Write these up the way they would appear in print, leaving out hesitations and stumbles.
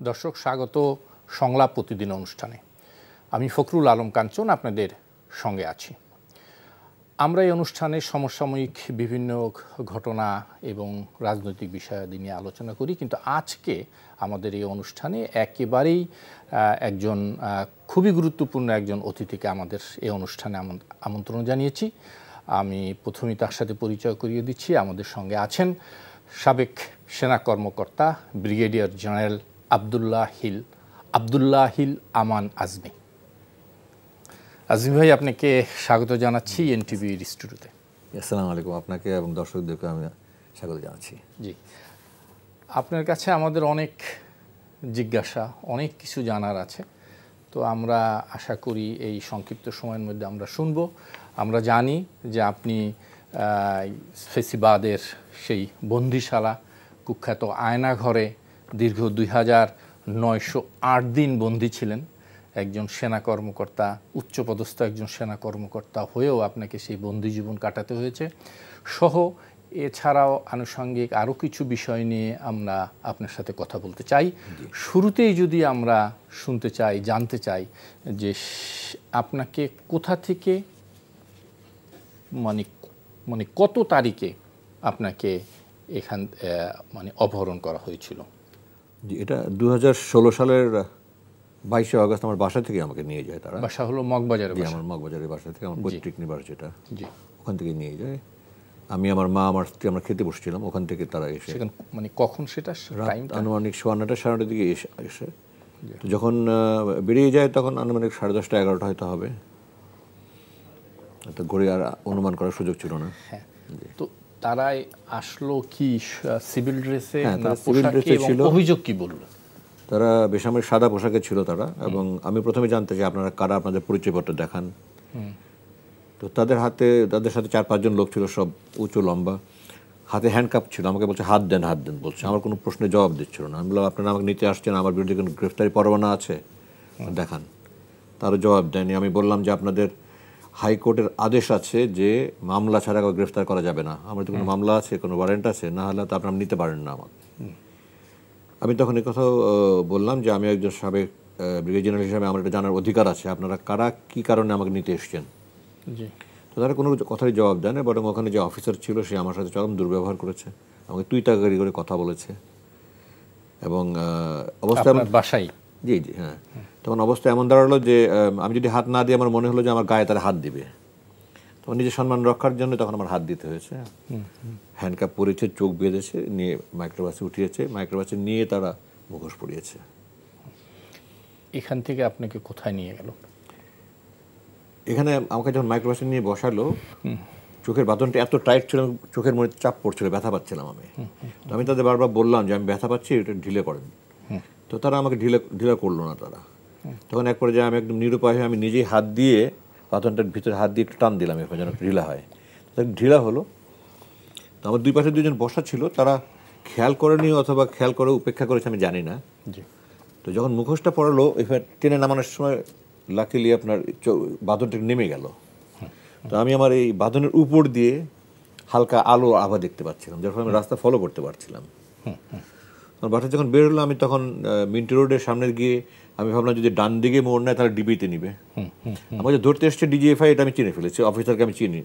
দর্শক স্বাগত সংলাপ প্রতিদিন অনুষ্ঠানে। আমি ফখরুল আলম কাঞ্চন আপনাদের সঙ্গে আছি। আমরা এই অনুষ্ঠানে সমসাময়িক বিভিন্ন ঘটনা এবং রাজনৈতিক বিষয়াদি নিয়ে আলোচনা করি, কিন্তু আজকে আমাদের এই অনুষ্ঠানে একেবারেই একজন খুবই গুরুত্বপূর্ণ একজন অতিথিকে আমাদের এই অনুষ্ঠানে আমন্ত্রণ জানিয়েছি। আমি প্রথমেই তার সাথে পরিচয় করিয়ে দিচ্ছি। আমাদের সঙ্গে আছেন সাবেক সেনা কর্মকর্তা ব্রিগেডিয়ার জেনারেল আবদুল্লাহিল আমান আজমি। আজমি ভাই, আপনাকে স্বাগত জানাচ্ছি এনটিভির স্টুডিওতে। আসসালামু আলাইকুম। আপনাকে এবং দর্শকদেরকে আমি স্বাগত জানাচ্ছি। জি, আপনার কাছে আমাদের অনেক জিজ্ঞাসা, অনেক কিছু জানার আছে, তো আমরা আশা করি এই সংক্ষিপ্ত সময়ের মধ্যে আমরা শুনব। আমরা জানি যে আপনি ফেসিবাদের সেই বন্দিশালা, কুখ্যাত আয়নাঘরে দীর্ঘ 2908 দিন বন্দী ছিলেন। একজন সেনা কর্মকর্তা, উচ্চপদস্থ একজন সেনা কর্মকর্তা হয়েও আপনাকে সেই বন্দী জীবন কাটাতে হয়েছে সহ এছাড়াও আনুষঙ্গিক আরও কিছু বিষয় নিয়ে আমরা আপনার সাথে কথা বলতে চাই। শুরুতেই যদি আমরা শুনতে চাই, জানতে চাই যে আপনাকে কোথা থেকে মানে কত তারিখে আপনাকে এখান অপহরণ করা হয়েছিল? জি, এটা 2016 সালের 22শে আগস্ট আমার বাসা থেকে আমাকে নিয়ে যায় তারা। বাসা হলো মগবাজারে? আমার মগবাজারের বাসা থেকে, আমার পৈতৃক নিবাস যেটা, জি, ওখান থেকে নিয়ে যায়। আমি, আমার মা, আমার স্ত্রী আমরা খেতে বসছিলাম, ওখান থেকে তারা এসে। কখন সেটা? আনুমানিক 9:30 দিকে এসে তো যখন বেরিয়ে যায় তখন আনুমানিক 10:30 11টা হয়তো হবে। তো ঘড়ি আর অনুমান করার সুযোগ ছিল না। হ্যাঁ, তো তারাই আসলো কি সিভিল ড্রেসে? সিভিল ড্রেসে ছিল। অভিযোগ কি বলল? তারা বেসামরিক সাদা পোশাকে ছিল তারা, এবং আমি প্রথমে জানতে চাই আপনারা কারা, আপনাদের পরিচয়পত্র দেখান। তো তাদের সাথে 4-5 জন লোক ছিল, সব উঁচু লম্বা, হাতে হ্যান্ডকাপ ছিল। আমাকে বলছে হাত দেন বলছে। আমার কোনো প্রশ্নের জবাব দিচ্ছিল না। আমি বললাম আপনারা আমাকে নিতে আসছেন, আমার বিরুদ্ধে কোনো গ্রেফতারি পরোয়ানা আছে দেখান। তারও জবাব দেয়নি। আমি বললাম যে আপনাদের হাইকোর্টের আদেশ আছে যে মামলা ছাড়া গ্রেফতার করা যাবে না। আমার তো কোনো মামলা আছে, কোনো ওয়ারেন্ট আছে, না হলে তো আপনারা নিতে পারেন না আমাকে। আমি তখন এই কথাও বললাম যে আমি একজন সাবেক ব্রিগেডিয়ার জেনারেল হিসাবে আমার এটা জানার অধিকার আছে, আপনারা কারা, কী কারণে আমাকে নিতে এসছেন। তো তারা কোনো কথারই জবাব দেয় না, বরং ওখানে যে অফিসার ছিল সে আমার সাথে চরম দুর্ব্যবহার করেছে, আমাকে তুই তাকারি করে কথা বলেছে। এবং অবস্থা বাসায়, জি, হ্যাঁ, তখন অবস্থা এমন দাঁড়ালো যে আমি যদি হাত না দিই আমার মনে হলো যে আমার গায়ে তারা হাত দিবে। তখন নিজের সম্মান রক্ষার জন্য তখন আমার হাত দিতে হয়েছে। হ্যান্ডকাপ পরেছে, চোখ বেঁধেছে, নিয়ে মাইক্রোবাসে উঠিয়েছে, মাইক্রোবাসে নিয়ে তারা মুখোশ পরিয়েছে। এখান থেকে আপনাকে কোথায় নিয়ে গেল? এখানে আমাকে যখন মাইক্রোবাসে নিয়ে বসালো, চোখের বাঁধনটা এত টাইট ছিল, চোখের মধ্যে চাপ পড়ছিল, ব্যথা পাচ্ছিলাম আমি। তো আমি তাদের বারবার বললাম যে আমি ব্যথা পাচ্ছি, এটা ঢিলে করেন। তো তারা আমাকে ঢিলা করলো না তারা। তখন এক পর্যায়ে আমি একদম নিরুপায় হয়ে আমি নিজেই হাত দিয়ে বাঁধনটার ভিতরে হাত দিয়ে একটু টান দিলাম, এরপর যেন ঢিলা হয়। ঢিলা হলো। তো আমার দুই পাশে দুজন বসা ছিল, তারা খেয়াল করেনি অথবা খেয়াল করে উপেক্ষা করেছে আমি জানি না। তো যখন মুখোশটা পড়ালো, এবার টেনে নামানোর সময় লাকিলি আপনার বাঁধনটা নেমে গেল। তো আমি আমার এই বাঁধনের উপর দিয়ে হালকা আলো আভা দেখতে পাচ্ছিলাম, যার ফলে আমি রাস্তা ফলো করতে পারছিলাম। আমার বাসা যখন বেরোলো, আমি তখন মিন্টি রোডের সামনে গিয়ে আমি ভাবলাম যদি ডান দিকে মোড় নেয় তাহলে ডিবিতে নিবে। আমার যে ধরতে এসছে ডিজিএফআই, এটা আমি চিনে ফেলেছি, অফিসারকে আমি চিনি।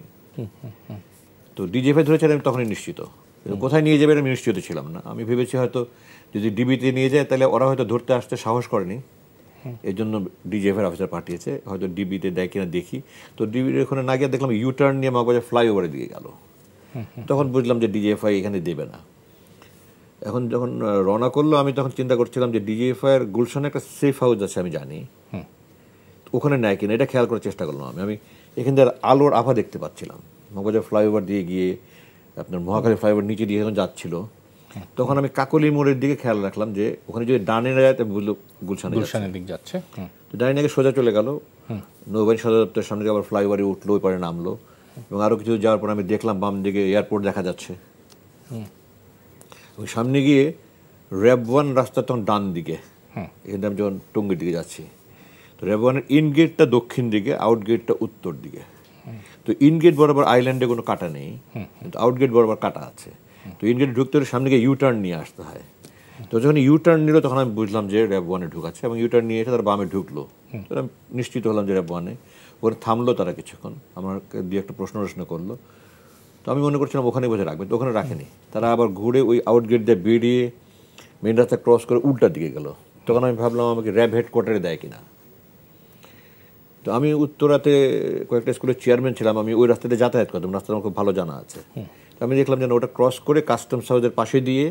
তো ডিজিএফআই ধরেছে আমি তখনই নিশ্চিত। কোথায় নিয়ে যাবে আমি নিশ্চিত ছিলাম না। আমি ভেবেছি হয়তো যদি ডিবিতে নিয়ে যায় তাহলে ওরা হয়তো ধরতে আসতে সাহস করেনি, এই জন্য ডিজিএফআই অফিসার পাঠিয়েছে, হয়তো ডিবিতে দেয় কিনা দেখি। তো ডিবির ওখানে না গিয়ে দেখলাম ইউটার্ন নিয়ে মগবাজার ফ্লাইওভারে দিয়ে গেল। তখন বুঝলাম যে ডিজিএফআই এখানে দেবে না। এখন যখন রওনা করলো, আমি তখন চিন্তা করছিলাম যে ডিজিএফআইয়ের গুলশানে একটা সেফ হাউস আছে আমি জানি, ওখানে নেয় কিনা এটা খেয়াল করার চেষ্টা করলাম। আমি এখান থেকে আলোর আভা দেখতে পাচ্ছিলাম, মগবাজার ফ্লাইওভার দিয়ে গিয়ে আপনার মহাখালী ফ্লাইওভার নিচে দিয়ে যখন যাচ্ছিল, তখন আমি কাকলি মোড়ের দিকে খেয়াল রাখলাম যে ওখানে যদি ডানে না যায় বুঝলো গুলশানের দিকে যাচ্ছে। তো ডানে নাকি সোজা চলে গেল, নৌবাহিনী সদর দপ্তরের সামনে আবার ফ্লাইওভারে উঠলো, ওই পারে নামলো, এবং আরও কিছু যাওয়ার পর আমি দেখলাম বাম দিকে এয়ারপোর্ট দেখা যাচ্ছে। ওই সামনে গিয়ে র্যাব 1 রাস্তা তখন ডান দিকে, এখানে আমি যখন টঙ্গীর দিকে যাচ্ছি। তো র্যাব 1-এর ইন গেটটা দক্ষিণ দিকে, আউট গেটটা উত্তর দিকে। তো ইন গেট বরাবর আইল্যান্ডে কোনো কাটা নেই, কিন্তু আউট গেট বরাবর কাটা আছে। তো ইন গেটে ঢুকতে হলে সামনে গিয়ে ইউটার্ন নিয়ে আসতে হয়। তো তো যখন ইউটার্ন নিল তখন আমি বুঝলাম যে র্যাব 1-এ ঢুকাচ্ছে, এবং ইউটার্ন নিয়ে এসে তারা বামে ঢুকলো। তো আমি নিশ্চিত হলাম যে র্যাব 1-এ। ওখানে থামলো তারা কিছুক্ষণ, আমাকে দিয়ে একটা প্রশ্ন করলো। তো আমি মনে করছিলাম ওখানে বসে রাখবে, তো ওখানে রাখেনি। তারা আবার ঘুরে ওই আউটগেট দিয়ে বেরিয়ে মেন রাস্তা ক্রস করে উল্টার দিকে গেল। তখন আমি ভাবলাম আমাকে র্যাব হেডকোয়ার্টারে দেয় কিনা। তো আমি উত্তরাতে কয়েকটা স্কুলের চেয়ারম্যান ছিলাম, আমি ওই রাস্তাতে যাতায়াত করতাম, রাস্তাটা আমার খুব ভালো জানা আছে। তো আমি দেখলাম যেন ওটা ক্রস করে কাস্টমস হাউসের পাশে দিয়ে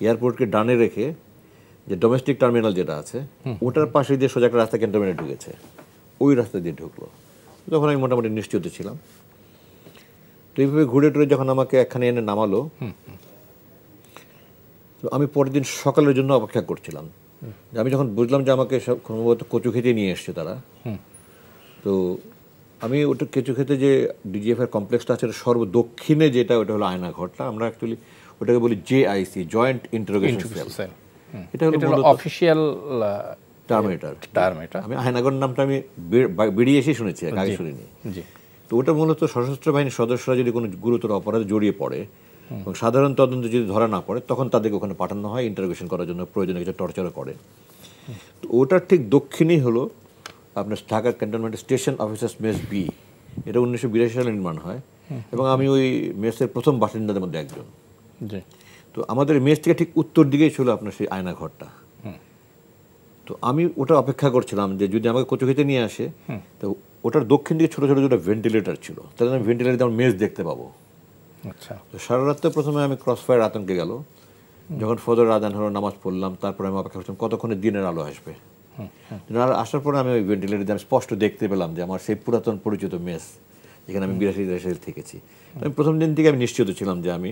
এয়ারপোর্টকে ডানে রেখে যে ডোমেস্টিক টার্মিনাল যেটা আছে ওটার পাশে দিয়ে সোজা একটা রাস্তা ক্যান্টনমেন্টে ঢুকেছে, ওই রাস্তা দিয়ে ঢুকলো। তখন আমি মোটামুটি নিশ্চিত ছিলাম। তো এইভাবে ঘুরে টুরে যখন আমাকে একখানে এনে নামালো, তো আমি পরের দিন সকালের জন্য অপেক্ষা করছিলাম। আমি যখন বুঝলাম যে আমাকে সম্ভবত কচু খেতে নিয়ে এসছে তারা, তো আমি ওটা কচু খেতে যে ডিজিএফআই কমপ্লেক্সটা আছে সর্বদক্ষিণে যেটা, ওটা হলো আয়নাঘরটা। আমরা অ্যাকচুয়ালি ওটাকে বলি JIC, জয়েন্ট ইন্টারোগেশন সেল। এটা হলো অফিশিয়াল টার্ম এটা। আমি আয়নাঘর নামটা আমি বেরিয়ে এসে শুনেছি, আগে শুনিনি। তো ওটা মূলত সশস্ত্র বাহিনীর সদস্যরা যদি কোনো গুরুতর অপরাধে জড়িয়ে পড়ে এবং সাধারণ তদন্ত যদি ধরা না পড়ে, তখন তাদেরকে ওখানে পাঠানো হয় ইন্টারোগেশন করার জন্য, প্রয়োজনে কিছু টর্চারও করে। তো ওটার ঠিক দক্ষিণেই হলো আপনার ঢাকা ক্যান্টনমেন্টের স্টেশন অফিসার্স মেস বি। এটা 1982 সালে নির্মাণ হয়, এবং আমি ওই মেসের প্রথম বাসিন্দাদের মধ্যে একজন। তো আমাদের মেস থেকে ঠিক উত্তর দিকেই ছিল আপনার সেই আয়নাঘরটা। তো আমি ওটা অপেক্ষা করছিলাম যে যদি আমাকে কচু খেতে নিয়ে আসে, তো ওটার দক্ষিণ দিকে ছোটো ছোটো দুটো ভেন্টিলেটর ছিল, তাহলে আমি ভেন্টিলেটর আমার মেস দেখতে পাবো। আচ্ছা। তো সারা রাত্রে প্রথমে আমি ক্রসফায়ার আতঙ্কে গেল। যখন ফজর আজান হলো, নামাজ পড়লাম, তারপরে আমি অপেক্ষা করছিলাম কতক্ষণে দিনের আলো আসবে। আসার পরে আমি ওই ভেন্টিলেটর দিয়ে আমি স্পষ্ট দেখতে পেলাম যে আমার সেই পুরাতন পরিচিত মেস, যেখানে আমি 82 থেকেছি। আমি প্রথম দিন থেকে আমি নিশ্চিত ছিলাম যে আমি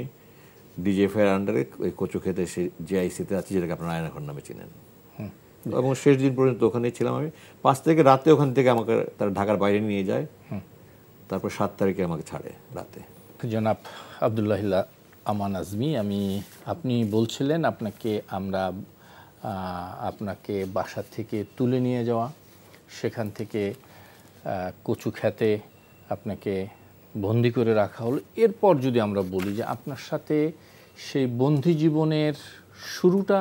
ডিজিএফআই আন্ডারে ওই কচু খেতে JIC-তে আছি, যেটাকে আপনার আয়নাঘর নামে চিনেন। এবং শেষ দিন পর্যন্ত ওখানেই ছিলাম আমি। 5 তারিখে রাতে ওখান থেকে আমাকে তারা ঢাকার বাইরে নিয়ে যায়, তারপর 7 তারিখে আমাকে ছাড়ে রাতে। জনাব আব্দুল্লাহ আমান আজমি, আপনি বলছিলেন আপনাকে বাসা থেকে তুলে নিয়ে যাওয়া, সেখান থেকে কচু খেতে আপনাকে বন্দি করে রাখা হলো। এরপর যদি আমরা বলি যে আপনার সাথে সেই বন্দি জীবনের শুরুটা,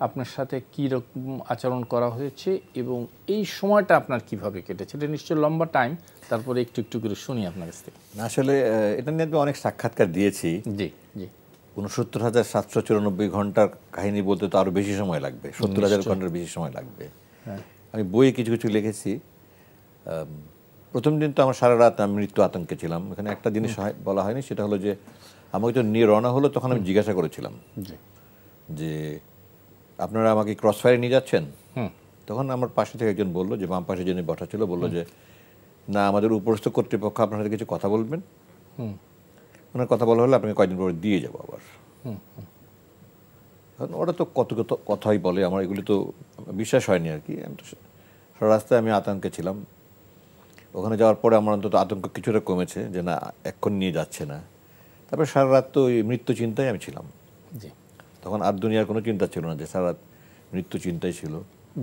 আপনার সাথে কী রকম আচরণ করা হয়েছে এবং এই সময়টা আপনার কিভাবে কেটেছে, এটা নিশ্চয়ই লম্বা টাইম, তারপরে একটু একটু করে শুনি আপনার কাছ থেকে। আসলে এটা নিয়ে আমি অনেক সাক্ষাৎকার দিয়েছি। জি জি। ৬৯,৭৯৪ ঘন্টার কাহিনী বলতে তো আরও বেশি সময় লাগবে, ৭০,০০০ ঘন্টার বেশি সময় লাগবে। আমি বইয়ে কিছু কিছু লিখেছি। প্রথম দিন তো আমার সারা রাত আমি মৃত্যু আতঙ্কে ছিলাম। এখানে একটা জিনিস বলা হয়নি, সেটা হলো যে আমাকে যখন নিয়ে রওনা হলো তখন আমি জিজ্ঞাসা করেছিলাম যে আপনারা আমাকে ক্রসফায়ারে নিয়ে যাচ্ছেন? তখন আমার পাশে থেকে একজন বললো, যে বাম পাশে যিনি বসা ছিল, বললো যে না, আমাদের উপরস্থ কর্তৃপক্ষ আপনার সাথে কিছু কথা বলবেন, ওনার কথা বলা হলে আপনাকে কয়েকদিন পরে দিয়ে যাবো আবার। ওরা তো কত কত কথাই বলে, আমার এগুলি তো বিশ্বাস হয়নি আর কি। আমি তো সারা রাস্তায় আমি আতঙ্কে ছিলাম। ওখানে যাওয়ার পরে আমার অন্তত আতঙ্ক কিছুটা কমেছে, যে না এক্ষণ নিয়ে যাচ্ছে না। তারপরে সারা রাত তো ওই মৃত্যু চিন্তায় আমি ছিলাম। তখন আর দুনিয়ার কোনো চিন্তা ছিল না, যে সারা রাত মৃত্যু চিন্তাই ছিল।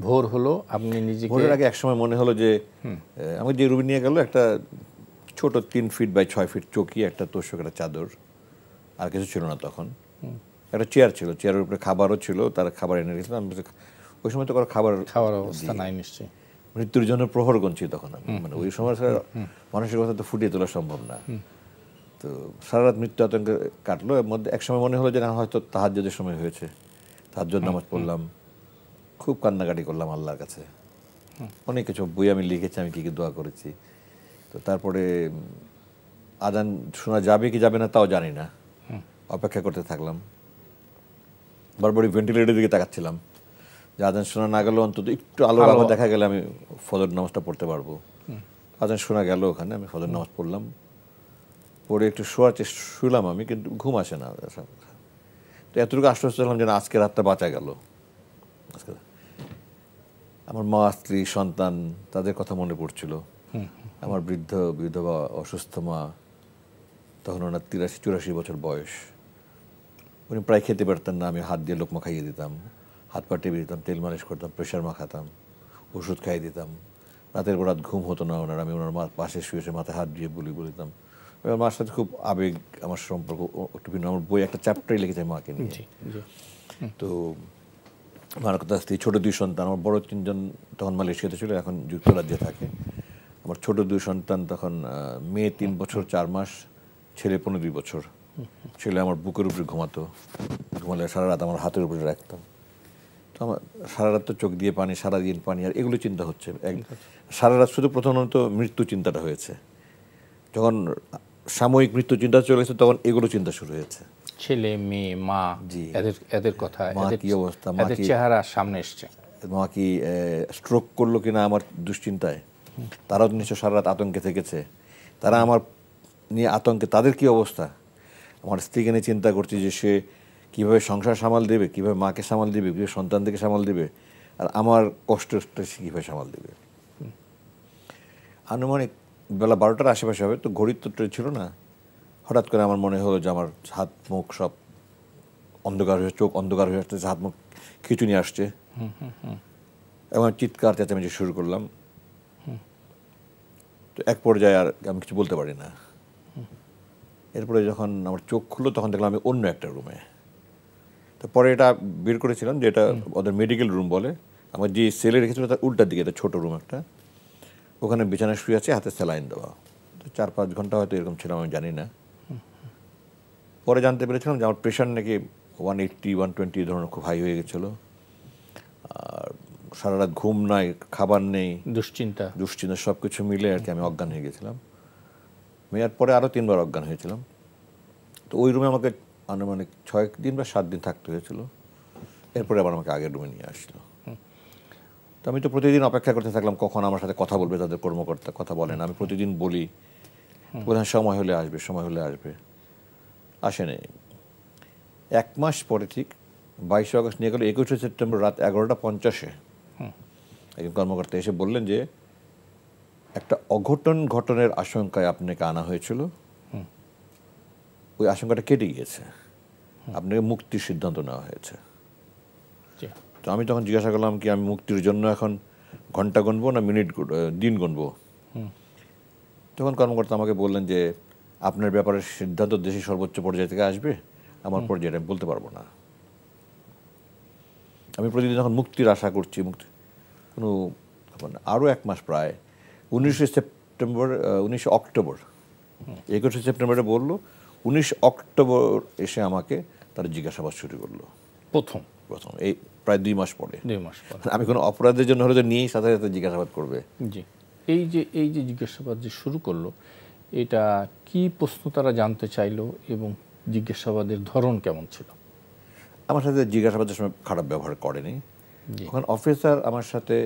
ভোর হলো, আপনি নিজেকে, ভোরের আগে একসময় মনে হলো যে আমাকে যে রুমে নিয়ে গেল, একটা ছোট 3 ফিট বাই 6 ফিট চৌকি, একটা তোষক, একটা চাদর, আর কিছু ছিল না তখন। একটা চেয়ার ছিল, চেয়ারের উপরে খাবারও ছিল, তারা খাবার এনে রেখেছিলাম। ওই সময় তো খাওয়ার অবস্থা নাই নিশ্চয়ই। মৃত্যুর জন্য প্রহর গুনছি তখন আমি, মানে ওই সময় মানুষের কথা তো ফুটিয়ে তোলা সম্ভব না। তো সারা রাত মৃত্যু আতঙ্কে কাটলো। এর মধ্যে এক সময় মনে হলো যে না, হয়তো তাহাজ্জুদের সময় হয়েছে। তাহাজ্জুদ নামাজ পড়লাম, খুব কান্নাকাটি করলাম আল্লাহর কাছে। অনেক কিছু বই আমি লিখেছি, আমি কী কী দোয়া করেছি। তো তারপরে আজান শোনা যাবে কি যাবে না তাও জানি না, অপেক্ষা করতে থাকলাম। বারবারই ভেন্টিলেটরের দিকে তাকাচ্ছিলাম, যে আজান শোনা না গেলেও অন্তত একটু আলো দেখা গেলে আমি ফজর নামাজটা পড়তে পারবো। আজান শোনা গেল, ওখানে আমি ফজর নামাজ পড়লাম, পড়ে একটু শুলাম আমি, কিন্তু ঘুম আসে না। তো এতটুকু আশ্বস্ত হলাম যে আজকে রাতটা বাঁচা গেল। আমার মা, স্ত্রী, সন্তান, তাদের কথা মনে পড়ছিল। আমার বিধবা অসুস্থ মা, তখন ওনার 83-84 বছর বয়স। উনি প্রায় খেতে পারতেন না, আমি হাত দিয়ে লোকমা খাইয়ে দিতাম, হাত পা টেপে দিতাম, তেল মালিশ করতাম, প্রেশার মাখাতাম, ওষুধ খাইয়ে দিতাম। রাতের পর রাত ঘুম হতো না ওনার, আমি ওনার পাশে শুয়ে মাথায় হাত দিয়ে বলিতাম। আমার মার সাথে খুব আবেগ, আমার সম্পর্ক একটু ভিন্ন। আমার বই একটা চ্যাপ্টারই লিখেছে মাকে নিয়ে। তো আমার কথা স্ত্রী, ছোটো 2 সন্তান। আমার বড় 3জন তখন মালয়েশিয়াতে ছিল, এখন যুক্তরাজ্যে থাকে। আমার ছোট 2 সন্তান তখন মেয়ে 3 বছর 4 মাস, ছেলে 15 বছর। ছেলে আমার বুকের উপরে ঘুমালে সারা রাত আমার হাতের উপরে রাখতাম। তো আমার সারা রাত তো চোখ দিয়ে পানি, সারাদিন পানি, আর এগুলো চিন্তা হচ্ছে। সারা রাত শুধু প্রথমত মৃত্যু চিন্তাটা হয়েছে। যখন সাময়িক মৃত্যু চিন্তা চলে গেছে তখন এগুলো চিন্তা শুরু হয়েছে। ছেলে মেয়ে মা, এদের কথা, মা কি অবস্থা, এদের চেহারা সামনে এসছে। মা কি স্ট্রোক করলো কিনা আমার দুশ্চিন্তায়। তারাও নিশ্চয় সারা রাত আতঙ্কে থেকেছে। তারা আমার নিয়ে আতঙ্কে, তাদের কি অবস্থা। আমার স্ত্রীকে নিয়ে চিন্তা করছি যে সে কীভাবে সংসার সামাল দেবে, কীভাবে মাকে সামাল দেবে, কীভাবে সন্তানদেরকে সামাল দেবে, আর আমার কষ্টটা সে কীভাবে সামাল দেবে। আনুমানিক বেলা 12টার আশেপাশে হবে, তো ঘড়ির তো ছিল না। হঠাৎ করে আমার মনে হলো যে আমার হাত মুখ সব অন্ধকার হয়ে, চোখ অন্ধকার হয়ে আসতেছে, হাত মুখ খিঁচুনি আসছে, এবং চিৎকার চেঁচামেচি শুরু করলাম। তো এক পর্যায়ে আর আমি কিছু বলতে পারি না। এরপরে যখন আমার চোখ খুললো তখন দেখলাম আমি অন্য একটা রুমে। তো পরে এটা বের করেছিলাম যে এটা ওদের মেডিকেল রুম বলে। আমার যে সেলে রেখেছিল তার উল্টার দিকে একটা ছোটো রুম একটা, ওখানে বিছানায় শুয়ে আছে, হাতে স্যালাইন দেওয়া। তো 4-5 ঘন্টা হয়তো এরকম ছিলাম, আমি জানি না। পরে জানতে পেরেছিলাম যে আমার প্রেশার নাকি 180, 120 ধরনের খুব হাই হয়ে গেছিলো। আর সারা রাত ঘুম নাই, খাবার নেই, দুশ্চিন্তা সব কিছু মিলে আর কি আমি অজ্ঞান হয়ে গেছিলাম। মেয়ার পরে আরও 3 বার অজ্ঞান হয়েছিলাম। তো ওই রুমে আমাকে আনুমানিক 6 দিন বা 7 দিন থাকতে হয়েছিল। এরপরে আবার আমাকে আগের রুমে নিয়ে আসলো। তো আমি তো প্রতিদিন অপেক্ষা করতে থাকলাম কখন আমার সাথে কথা বলবে তাদের কর্মকর্তা। কথা বলেন, আমি প্রতিদিন বলি বোধহয় সময় হলে আসবে, সময় হলে আসবে, আসেনি। 1 মাস পরে ঠিক 22 আগস্ট নিয়ে গেল। 21 সেপ্টেম্বর রাত 11:50 একজন কর্মকর্তা এসে বললেন যে একটা অঘটন ঘটনের আশঙ্কায় আপনাকে আনা হয়েছিল, ওই আশঙ্কাটা কেটে গিয়েছে, আপনাকে মুক্তির সিদ্ধান্ত নেওয়া হয়েছে। তো আমি তখন জিজ্ঞাসা করলাম কি আমি মুক্তির জন্য এখন ঘন্টা গুনবো না দিন গুনবো। তখন কর্মকর্তা আমাকে বললেন যে আপনার ব্যাপারে সিদ্ধান্ত দেশের সর্বোচ্চ পর্যায় থেকে আসবে, আমার পর্যায়ে আমি বলতে পারবো না। আমি প্রতিদিন যখন মুক্তির আশা করছি, কোনো আরও 1 মাস প্রায় 19 অক্টোবর 21 সেপ্টেম্বরে বললো, 19 অক্টোবর এসে আমাকে তারা জিজ্ঞাসাবাদ শুরু করলো। প্রথম এই প্রায় 2 মাস পরে। আমি কোনো অপরাধের জন্য হলে তো নিয়েই সাথে সাথে জিজ্ঞাসাবাদ করবে। জি, এই যে জিজ্ঞাসাবাদ যে শুরু করলো, এটা কি প্রশ্ন তারা জানতে চাইলো এবং জিজ্ঞাসাবাদের ধরন কেমন ছিল? আমার সাথে জিজ্ঞাসাবাদের সময় খারাপ ব্যবহার করেনি। ওখানে অফিসার আমার সাথে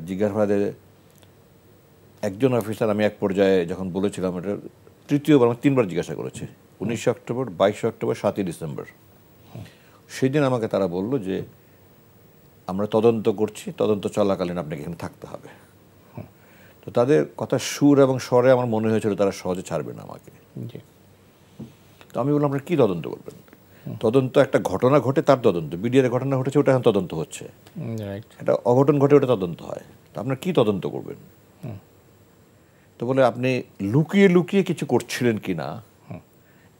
জিজ্ঞাসাবাদে একজন অফিসার, আমি এক পর্যায়ে যখন বলেছিলাম এটা তৃতীয়বার, আমার 3 বার জিজ্ঞাসা করেছে। 19 অক্টোবর, 22 অক্টোবর, 7 ডিসেম্বর। সেই দিন আমাকে তারা বলল যে আমরা তদন্ত করছি, তদন্ত চলাকালীন আপনাকে এখানে থাকতে হবে। তো তাদের কথা সুর এবং স্বরে আমার মনে হয়েছিল তারা সহজে ছাড়বে না আমাকে। তো আমি বললাম আপনারা কী তদন্ত করবেন? তদন্ত একটা ঘটনা ঘটে তার তদন্ত, বিডিআর ঘটনা ঘটেছে ওটা এখন তদন্ত হচ্ছে, একটা অঘটন ঘটে ওটা তদন্ত হয়, তো আপনারা কী তদন্ত করবেন? তো বলে আপনি লুকিয়ে লুকিয়ে কিছু করছিলেন কি না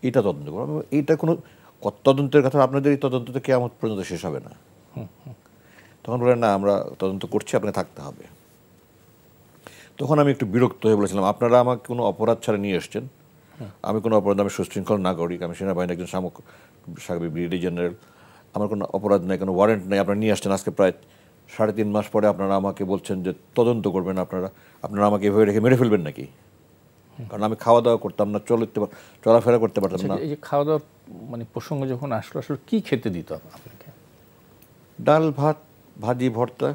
এটা তদন্ত করবেন। এইটা কোনো তদন্তের কথা, আপনাদের এই তদন্ত তো কেয়ামত পর্যন্ত শেষ হবে না। তখন বলেন না আমরা তদন্ত করছি, আপনাকে থাকতে হবে। তখন আমি একটু বিরক্ত হয়ে বলেছিলাম আপনারা আমাকে কোনো অপরাধ ছাড়া নিয়ে এসছেন, আমি কোনো অপরাধ, আমি সুশৃঙ্খল নাগরিক, আমি সেনাবাহিনী একজন সাবেক ব্রিগেডিয়ার জেনারেল, আমার কোনো অপরাধ নেই, কোনো ওয়ারেন্ট নেই, আপনারা নিয়ে আসছেন। আজকে প্রায় 3.5 মাস পরে আপনারা আমাকে বলছেন যে তদন্ত করবেন। আপনারা আমাকে এভাবে রেখে মেরে ফেলবেন নাকি? কারণ আমি খাওয়া দাওয়া করতাম না, চলাফেরা করতে পারতাম না। এই যে খাওয়া দাওয়ার মানে প্রসঙ্গ যখন আসলো, আসলে কী খেতে দিত আপনাকে? ডাল, ভাত, ভাজি, ভর্তা,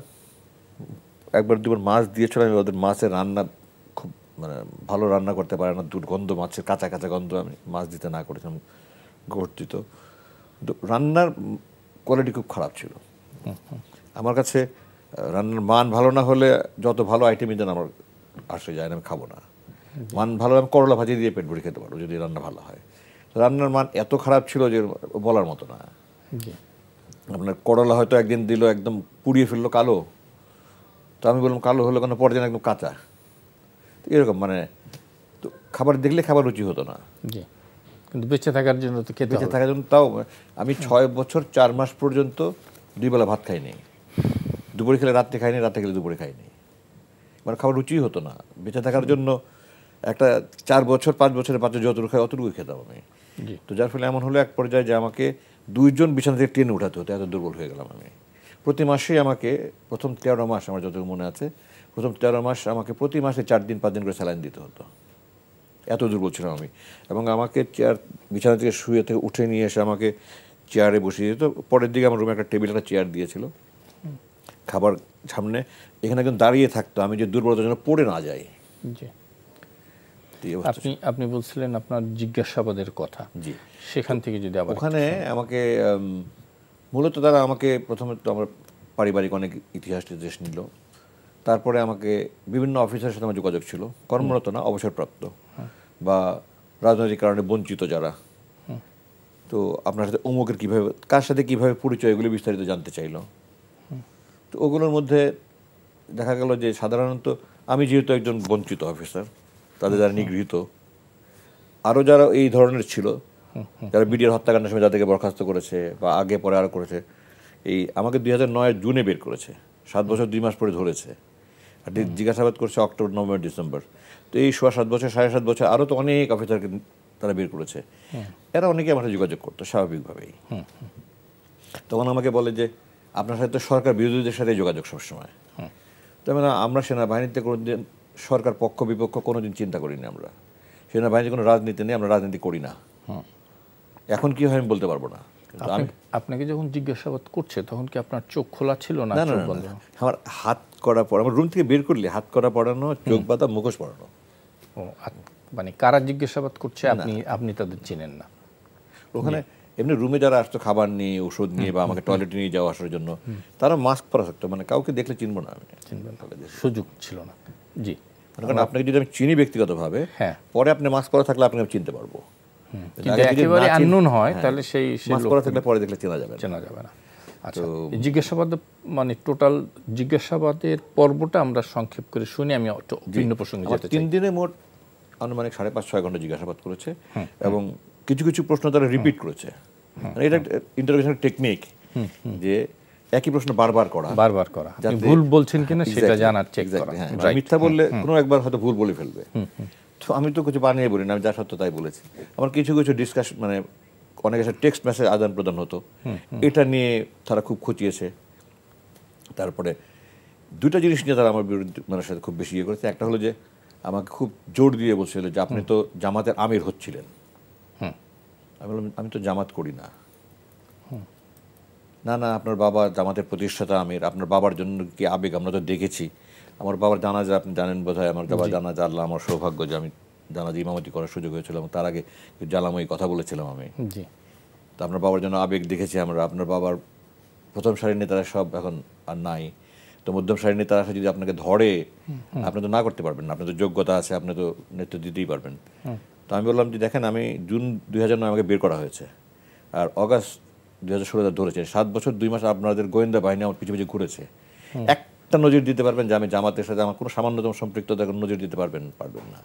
1-2বার মাছ দিয়েছিল। আমি ওদের মাছের রান্না খুব ভালো রান্না করতে পারে না, দুর্গন্ধ, মাছের কাঁচা কাঁচা গন্ধ, আমি মাছ দিতে না করেছিলাম, গর্জিত। কিন্তু রান্নার কোয়ালিটি খুব খারাপ ছিল। আমার কাছে রান্নার মান ভালো না হলে যত ভালো আইটেমই দেন আমার আসে যায় না, আমি খাবো না। মান ভালো, আমি করলা ভাজি দিয়ে পেট ভরে খেতে পারবো যদি রান্না ভালো হয়। রান্নার মান এত খারাপ ছিল যে বলার মতো না। আপনার করলা হয়তো একদিন দিল একদম পুড়িয়ে ফেললো কালো, তো আমি বললাম কালো হলো কেন, পরের দিন একদম কাঁচা। এরকম তো খাবার দেখলে খাবার রুচি হতো না। কিন্তু বেঁচে থাকার জন্য তো খেতে, বেঁচে থাকার জন্য। তাও আমি 6 বছর 4 মাস পর্যন্ত 2 বেলা ভাত খাইনি, দুপুরে খেলে রাত্রে খাইনি, রাত্রে খেলে দুপুরে খাইনি, মানে খাবার রুচি হতো না। বেঁচে থাকার জন্য একটা 4 বছর 5 বছরের বাচ্চা যতটুকু খায় অতটুকুই খেতাম আমি। তো যার ফলে এমন হলো এক পর্যায়ে যে আমাকে 2 জন বিছানা থেকে টেনে উঠাতে হতো, এত দুর্বল হয়ে গেলাম আমি। প্রতি মাসেই আমাকে প্রথম 13 মাস আমার যতটুকু মনে আছে, প্রথম 13 মাস আমাকে প্রতি মাসে 4 দিন 5 দিন করে স্যালাইন দিতে হতো, এত দুর্বল ছিলাম আমি। এবং আমাকে বিছানা থেকে শুয়ে থেকে উঠে নিয়ে এসে আমাকে চেয়ারে বসিয়ে দিত। পরের দিকে আমার রুমে একটা টেবিল একটা চেয়ার দিয়েছিল খাবার সামনে, এখানে একজন দাঁড়িয়ে থাকতো আমি যে দুর্বলতার জন্য পড়ে না যাই। আপনি বলছিলেন আপনার জিজ্ঞাসাবাদের কথা, জি, সেখান থেকে যদি আবার ওখানে আমাকে মূলত তারা আমাকে প্রথমে তো আমার পারিবারিক অনেক ইতিহাস নিল, তারপরে আমাকে বিভিন্ন অফিসারের সাথে আমার যোগাযোগ ছিল, কর্মরত না অবসরপ্রাপ্ত বা রাজনৈতিক কারণে বঞ্চিত যারা। তো আপনার সাথে অমুকের কীভাবে কার সাথে কীভাবে পরিচয় এগুলো বিস্তারিত জানতে চাইল। তো ওগুলোর মধ্যে দেখা গেল যে সাধারণত আমি যেহেতু একজন বঞ্চিত অফিসার, তাদের যারা নিগৃহীত আরও যারা এই ধরনের ছিল, যারা বিডিআর হত্যাকাণ্ডের সময় যাদেরকে বরখাস্ত করেছে বা আগে পরে আরও করেছে, এই আমাকে 2009 জুনে বের করেছে, 7 বছর 2 মাস পরে ধরেছে, আর জিজ্ঞাসাবাদ করছে অক্টোবর নভেম্বর ডিসেম্বর। তো এই 7 বছর 7.5 বছর আরও তো অনেক অফিসারকে তারা বের করেছে। এরা অনেকে আমার সাথে যোগাযোগ করতো স্বাভাবিকভাবেই। তখন আমাকে বলে যে আপনার সাথে সরকার বিরোধীদের সাথে যোগাযোগ সবসময়। তো আমরা সেনাবাহিনীতে কোনোদিন সরকার পক্ষ বিপক্ষ কোনোদিন চিন্তা করিনি, আমরা সেনাবাহিনীতে কোনো রাজনীতি নেই, আমরা রাজনীতি করি না। এখন কি হয় আমি বলতে পারবো না। আপনাকে যখন জিজ্ঞাসাবাদ করছে তখন কি আপনার চোখ খোলা ছিল না? আমার হাত করা পড়া, আমার রুম থেকে বের করলে হাত করা পড়ানো, চোখ বাঁধা, মুখোশ পড়ানো। ও মানে কারা জিজ্ঞাসাবাদ করছে আপনি তাদের চিনেন না? ওখানে এমনি রুমে যারা আসতো খাবার নিয়ে, ওষুধ নিয়ে বা আমাকে টয়লেটে নিয়ে যাওয়া আসার জন্য, তারা মাস্ক পরা থাকতো, মানে কাউকে দেখলে চিনবো না আমি, সুযোগ ছিল না। জি, কারণ আপনাকে যদি আমি চিনি ব্যক্তিগতভাবে, পরে আপনি মাস্ক পরা থাকলে আপনাকে চিনতে পারবো। একেবারে আননোন হয় তাহলে সেই মাস্ক পরা থাকলে পরে দেখলে চেনা যাবে না। আচ্ছা, জিজ্ঞাসাবাদ মানে টোটাল জিজ্ঞাসাবাদের পর্বটা আমরা সংক্ষেপ করে শুনি। আমি ভিন্ন প্রসঙ্গে যেতে চাই। 3 দিনে মোট আনুমানিক 5.5-6 ঘন্টা জিজ্ঞাসাবাদ করেছে এবং কিছু কিছু প্রশ্ন তারা রিপিট করেছে। এটা ইন্টারোগেশন টেকনিক, যে একই প্রশ্ন বারবার করা, আপনি ভুল বলছেন কিনা সেটা জানার চেক করা। মিথ্যা বললে কোনো একবার হয়তো ভুল বলে ফেলবে। তো আমি তো কিছু বানিয়ে বলি না, আমি যা সত্য তাই বলেছি। আমার কিছু কিছু ডিসকাশন, মানে অনেকের সাথে টেক্সট মেসেজ আদান প্রদান হতো, এটা নিয়ে তারা খুব খচিয়েছে। তারপরে 2টা জিনিস নিয়ে তারা আমার বিরুদ্ধে মানে সাথে খুব বেশি ইয়ে করেছে। একটা হলো যে আমাকে খুব জোর দিয়ে বলছিল যে আপনি তো জামাতের আমির হচ্ছিলেন। আমি বললাম আমি তো জামাত করি না। না, আপনার বাবা জামাতের প্রতিষ্ঠাতা আমির, আপনার বাবার জন্য কি আবেগ আমরা তো দেখেছি। আমার বাবার জানাজা আপনি জানেন বোধহয়, আমার বাবার জানাজা, আল্লাহ আমার সৌভাগ্য যে আমি জানাজা ইমামতি করার সুযোগ হয়েছিল, এবং তার আগে জ্বালাময়ী কথা বলেছিলাম আমি। তো আপনার বাবার জন্য আবেগ দেখেছি আমরা। আপনার বাবার প্রথম সারির নেতারা সব এখন আর নাই, তো মধ্যম সারির নেতারা যদি আপনাকে ধরে আপনি তো না করতে পারবেন না, আপনার তো যোগ্যতা আছে, আপনি তো নেতৃত্ব দিতেই পারবেন। তো আমি বললাম যে দেখেন, আমি জুন 2009 আমাকে বের করা হয়েছে, আর অগাস্ট 2016 ধরেছে। 7 বছর 2 মাস আপনাদের গোয়েন্দা বাহিনী আমার পিছু পিছু ঘুরেছে। একটা নজির দিতে পারবেন যে আমি জামাতের সাথে আমার কোনো সামান্যতম সম্পৃক্ততা নজির দিতে পারবেন না।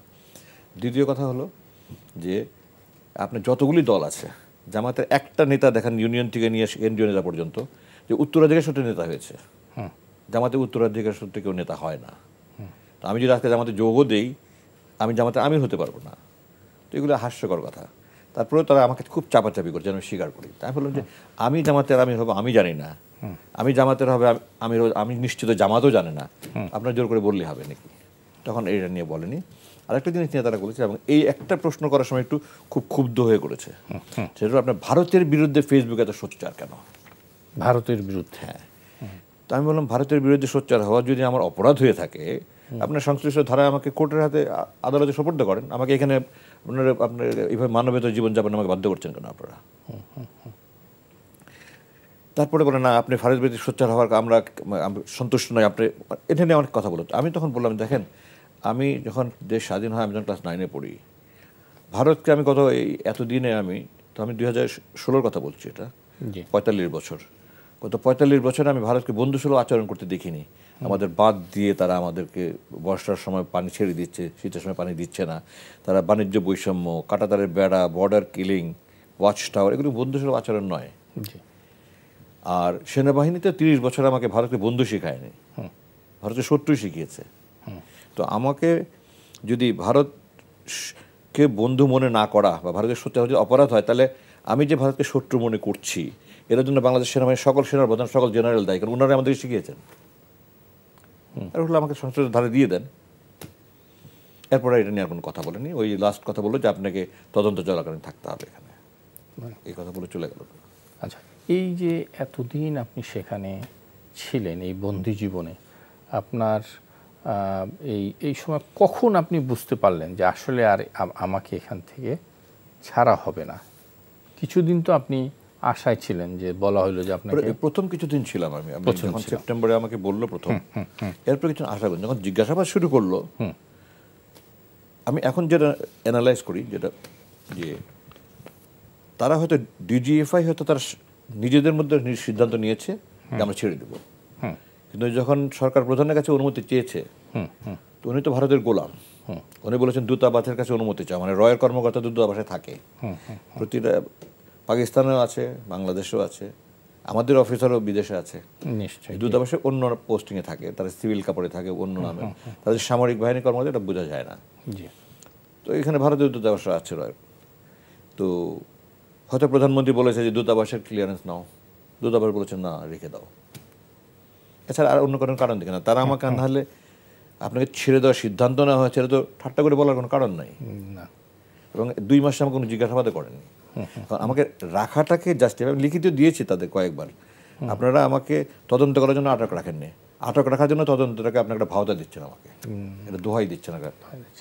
দ্বিতীয় কথা হলো যে আপনার যতগুলি দল আছে, জামাতের একটা নেতা দেখেন ইউনিয়ন থেকে নিয়ে এনজিও নেতা পর্যন্ত, যে উত্তরাধিকার সূত্রে নেতা হয়েছে। জামাতের উত্তরাধিকার সূত্রে কেউ নেতা হয় না। তো আমি যদি আজকে জামাতে যোগও দেই, আমি জামাতে আমির হতে পারবো না। তো এগুলো হাস্যকর কথা। তারপরেও তারা আমাকে খুব চাপাচাপি করছে, আমি স্বীকার করি। তাই বললাম যে আমি জামাতের আমির হবো আমি জানি না, আমি জামাতের হবে আমি নিশ্চিত জামাতও জানে না, আপনার জোর করে বললে হবে নাকি? তখন এটা নিয়ে বলেনি। আরেকটা জিনিস নিয়ে তারা বলেছে, এবং এই একটা প্রশ্ন করার সময় একটু খুব ক্ষুব্ধ হয়ে করেছে, সেটা আপনার ভারতের বিরুদ্ধে ফেসবুকে এত সোচ্চার কেন? ভারতের বিরুদ্ধে? হ্যাঁ। তো আমি বললাম ভারতের বিরুদ্ধে সোচ্চার হওয়া যদি আমার অপরাধ হয়ে থাকে, আপনার সংশ্লিষ্ট ধারায় আমাকে কোর্টের হাতে আদালতে সোপর্দ করেন, আমাকে এখানে আপনার এইভাবে মানবেতর জীবনযাপন আমাকে বাধ্য করছেন কেন আপনারা? তারপরে বলে না, আপনি ভারতের বিরুদ্ধে সোচ্চার হওয়ার আমরা সন্তুষ্ট নয়, আপনি এটা নিয়ে অনেক কথা বলত। আমি তখন বললাম দেখেন, আমি যখন দেশ স্বাধীন হয়, আমি যখন ক্লাস 9-এ পড়ি, ভারতকে আমি এতদিনে আমি 2016-র কথা বলছি, এটা 45 বছর, গত 45 বছরে আমি ভারতকে বন্ধুসুলভ আচরণ করতে দেখিনি। আমাদের বাঁধ দিয়ে তারা আমাদেরকে বর্ষার সময় পানি ছেড়ে দিচ্ছে, শীতের সময় পানি দিচ্ছে না, তারা বাণিজ্য বৈষম্য, কাঁটাতারের বেড়া, বর্ডার কিলিং, ওয়াচ টাওয়ার, এগুলো বন্ধুসুলভ আচরণ নয়। আর সেনাবাহিনীতে 30 বছর আমাকে ভারতকে বন্ধু শেখায়নি, ভারতের শত্রু শিখিয়েছে। তো আমাকে যদি ভারতকে বন্ধু মনে না করা বা ভারতের শত্রু যদি অপরাধ হয়, তাহলে আমি যে ভারতকে শত্রু মনে করছি এর জন্য বাংলাদেশ সেনাবাহিনীর সকল সেনার প্রধান, সকল জেনারেল দায়ী, কারণ ওনারা আমাদের শিখিয়েছেন। আর হলো আমাকে সংসদের ধারে দিয়ে দেন, এরপরে এটা নিয়ে আর কোনো কথা বলেনি। ওই লাস্ট কথা বললো যে আপনাকে তদন্ত চলাকালীন থাকতে হবে এখানে, এই কথা বলে চলে গেল। আচ্ছা, এই যে এতদিন আপনি সেখানে ছিলেন এই বন্দি জীবনে, আপনার এই সময় কখন আপনি বুঝতে পারলেন যে আসলে আর আমাকে এখান থেকে ছাড়া হবে না? কিছুদিন তো আপনি আশায় ছিলেন, যে বলা হলো যে আপনাকে প্রথম কিছুদিন ছিলাম আমি, যখন সেপ্টেম্বরে আমাকে বললো প্রথম, এরপর কিছু আশা করি। যখন জিজ্ঞাসাবাদ শুরু করলো, আমি এখন যেটা অ্যানালাইজ করি, যেটা যে তারা হয়তো ডিজিএফআই হয়তো তারা নিজেদের মধ্যে সিদ্ধান্ত নিয়েছে যে আমরা ছেড়ে দেবো, কিন্তু যখন সরকার প্রধানের কাছে অনুমতি চেয়েছে, তো উনি তো ভারতের গোলাম, উনি বলেছেন দূতাবাসের কাছে অনুমতি চাও, মানে রয়ের কর্মকর্তা দূতাবাসে থাকে, প্রতিটা পাকিস্তানেও আছে, বাংলাদেশেও আছে, আমাদের অফিসারও বিদেশে আছে, দূতাবাসে অন্য পোস্টিংয়ে থাকে, তারা সিভিল কাপড়ে থাকে অন্য নামে, তাদের সামরিক বাহিনী কর্মকর্তা, এটা বোঝা যায় না। তো এখানে ভারতীয় দূতাবাস আছে রয়ের। তো হয়তো প্রধানমন্ত্রী বলেছে যে দূতাবাসের ক্লিয়ারেন্স নাও, দূতাবাস বলেছেন না, রেখে দাও। এছাড়া আর অন্য কোনো কারণ দেখে না। তারা আমাকে নাহলে আপনাকে ছেড়ে দেওয়ার সিদ্ধান্ত নেওয়া হয়েছে, তো ঠাট্টা করে বলার কোনো কারণ নাই। এবং 2 মাসে আমাকে কোনো জিজ্ঞাসাবাদও করেনি। আমাকে রাখাটাকে জাস্টিফাই, লিখিত দিয়েছি তাদের কয়েকবার, আপনারা আমাকে তদন্ত করার জন্য আটক রাখেননি, আটক রাখার জন্য তদন্তটাকে আপনাকে একটা ভাওতা দিচ্ছেন, আমাকে এটা দোহাই দিচ্ছেন,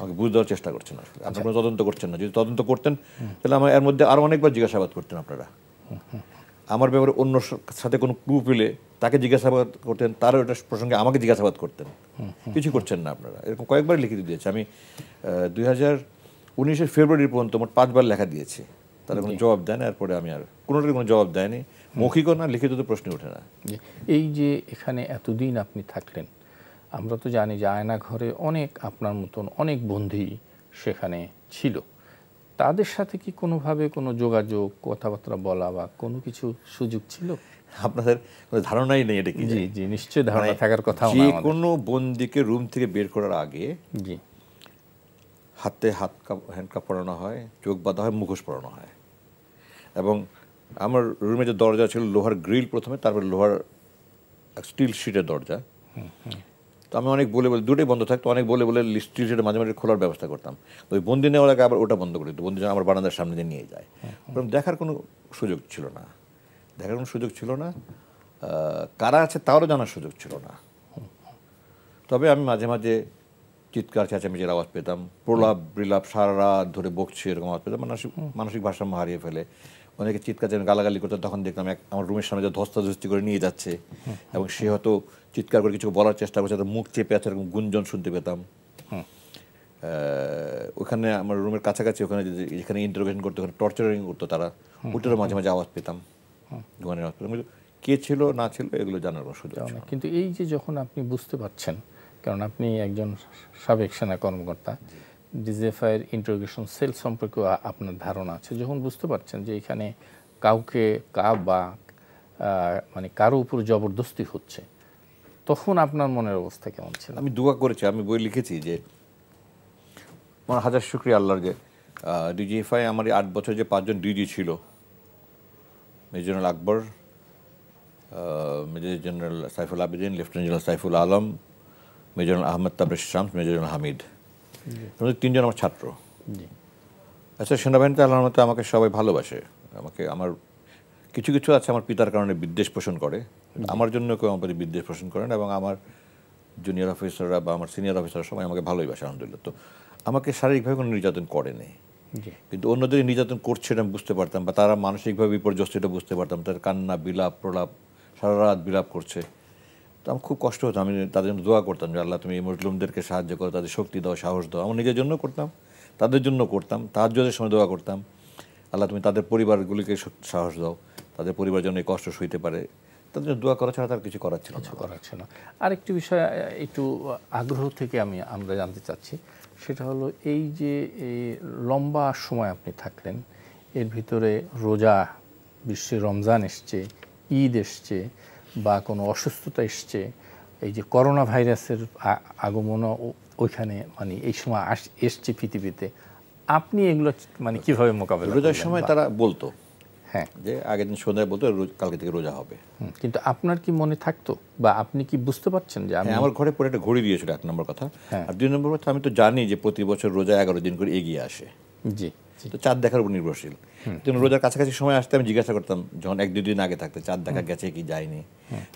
আমাকে বুঝ দেওয়ার চেষ্টা করছেন। আপনারা কোনো তদন্ত করছেন না, যদি তদন্ত করতেন তাহলে আমার এর মধ্যে আরও অনেকবার জিজ্ঞাসাবাদ করতেন আপনারা। আমার ব্যাপারে অন্য সাথে কোনো ক্লু পেলে তাকে জিজ্ঞাসাবাদ করতেন, তারও এটা প্রসঙ্গে আমাকে জিজ্ঞাসাবাদ করতেন। কিছু করছেন না আপনারা। এরকম কয়েকবার লিখিত দিয়েছে। আমি 2019 ফেব্রুয়ারি পর্যন্ত মোট 5 বার লেখা দিয়েছি, তারা কোনো জবাব দেয় না। এরপরে আমি আর কোনোটার কোনো জবাব দেয়নি, মৌখিকও না, লিখিত তো প্রশ্ন ওঠে না। এই যে এখানে এতদিন আপনি থাকলেন, আমরা তো জানি যে আয়না ঘরে অনেক আপনার মতন অনেক বন্দী সেখানে ছিল, তাদের সাথে কি কোনোভাবে কোনো যোগাযোগ, কথাবার্তা বলা বা কোনো কিছু সুযোগ ছিল? আপনাদের কোনো ধারণাই নেই এটা কি? জি জি, নিশ্চয়ই ধারণা থাকার কথা। যে কোনো বন্দীকে রুম থেকে বের করার আগে জি হাতে হ্যান্ডকাপ পরানো হয়, চোখ বাঁধা হয়, মুখোশ পরানো হয়। এবং আমার রুমে যে দরজা ছিল লোহার গ্রিল প্রথমে, তারপরে লোহার স্টিল শিটের দরজা। তো আমি অনেক বলে দুটোই বন্ধ থাকতো, অনেক বলে স্টিল শিটের মাঝে মাঝে খোলার ব্যবস্থা করতাম। ওই বন্দি নেওয়ার আগে আবার ওটা বন্ধ করে দিত, বন্দি যেন আমার বারান্দার সামনে দিয়ে নিয়ে যায়। দেখার কোনো সুযোগ ছিল না, দেখার কোনো সুযোগ ছিল না, কারা আছে তারও জানার সুযোগ ছিল না। তবে আমি মাঝে মাঝে চিৎকার চেঁচামেচির আওয়াজ পেতাম, প্রলাপ বিলাপ, সারা রাত ধরে বকছে এরকম আওয়াজ পেতাম। মানসিক ভারসাম্য হারিয়ে ফেলে অনেকে চিৎকার গালাগালি করতো। তখন দেখতাম আমার রুমের সামনে যে ধস্তাধস্তি করে নিয়ে যাচ্ছে, এবং সে হয়তো চিৎকার করে কিছু বলার চেষ্টা করছে, মুখ চেপে আছে, এরকম গুঞ্জন শুনতে পেতাম। ওখানে আমার রুমের কাছাকাছি, ওখানে যেখানে ইন্টারোগেশন করতো, ওখানে টর্চারিং করতো তারা, ওটারও মাঝে মাঝে আওয়াজ পেতাম, ঘুমানোর আওয়াজ পেতাম। কে ছিল না ছিল এগুলো জানার কোনো সুযোগ ছিল না। কিন্তু এই যে যখন আপনি বুঝতে পারছেন, কারণ আপনি একজন সাবেক সেনা কর্মকর্তা, ডিজিএফআইয়ের ইন্টারোগেশন সেল সম্পর্কে আপনার ধারণা আছে, যখন বুঝতে পারছেন যে এখানে কাউকে মানে কারো উপর জবরদস্তি হচ্ছে, তখন আপনার মনের অবস্থা কেমন ছিল? আমি দোয়া করেছি, আমি বই লিখেছি যে আমার হাজার শুকরিয়া আল্লাহর যে ডিজিএফআই আমার 8 বছর যে 5 জন ডিজি ছিল, major general Akbar, major general Saiful Abedin, lieutenant general Saiful Alam, major general Ahmed Tabrez Shams, major general Hamid, 3 জন আমার ছাত্র। আচ্ছা, সেনাবাহিনীতে আল্লাহর মতো আমাকে সবাই ভালোবাসে। আমার কিছু কিছু আছে আমার পিতার কারণে বিদ্বেষ পোষণ করে, আমার জন্য কেউ আমার প্রতি বিদ্বেষ পোষণ করেন, এবং আমার জুনিয়র অফিসাররা বা আমার সিনিয়র অফিসাররা সবাই আমাকে ভালোই বাসে আলহামদুলিল্লাহ। তো আমাকে শারীরিকভাবে কোনো নির্যাতন করেনি, কিন্তু অন্যদের নির্যাতন করছে এটা বুঝতে পারতাম, বা তারা মানসিকভাবে বিপর্যস্ত এটা বুঝতে পারতাম। তাদের কান্না, বিলাপ, প্রলাপ, সারা রাত বিলাপ করছে, তো আমার খুব কষ্ট হতো। আমি তাদের জন্য দোয়া করতাম যে আল্লাহ তুমি এই মজলুমদেরকে সাহায্য করো, তাদের শক্তি দাও, সাহস দাও। আমার নিজের জন্য করতাম, তাদের জন্য করতাম, তাহাজ্জুদের সময় দোয়া করতাম, আল্লাহ তুমি তাদের পরিবারগুলিকে সাহস দাও, তাদের পরিবার যেন এই কষ্ট সইতে পারে। তাদের জন্য দোয়া করা ছাড়া তার কিছু করার ছিল না। আরেকটি বিষয় একটু আগ্রহ থেকে আমরা জানতে চাচ্ছি, সেটা হলো এই যে লম্বা সময় আপনি থাকলেন, এর ভিতরে রোজা, বিশ্বে রমজান এসছে, ঈদ এসছে বা কোনো অসুস্থতা এসছে, এই যে করোনা ভাইরাসের আগমনও ওইখানে মানে এই সময় এসছে পৃথিবীতে, আপনি এগুলো মানে কিভাবে মোকাবেলা করলেন? রোজার সময় তারা বলতো হ্যাঁ যে আগের দিন সন্ধ্যায় বলতো কালকে থেকে রোজা হবে। কিন্তু আপনার কি মনে থাকতো বা আপনি কি বুঝতে পারছেন যে আমি? আমার ঘরে পরে একটা ঘড়ি দিয়েছিল, এক নম্বর কথা। আর 2 নম্বর কথা, আমি তো জানি যে প্রতি বছর রোজা 11 দিন করে এগিয়ে আসে, জি তো চাঁদ দেখার উপর নির্ভরশীল। রোজার কাছাকাছি সময় আসতে আমি জিজ্ঞাসা করতাম, যখন 1-2 দিন আগে থাকতে চাঁদ দেখা গেছে কি যায়নি,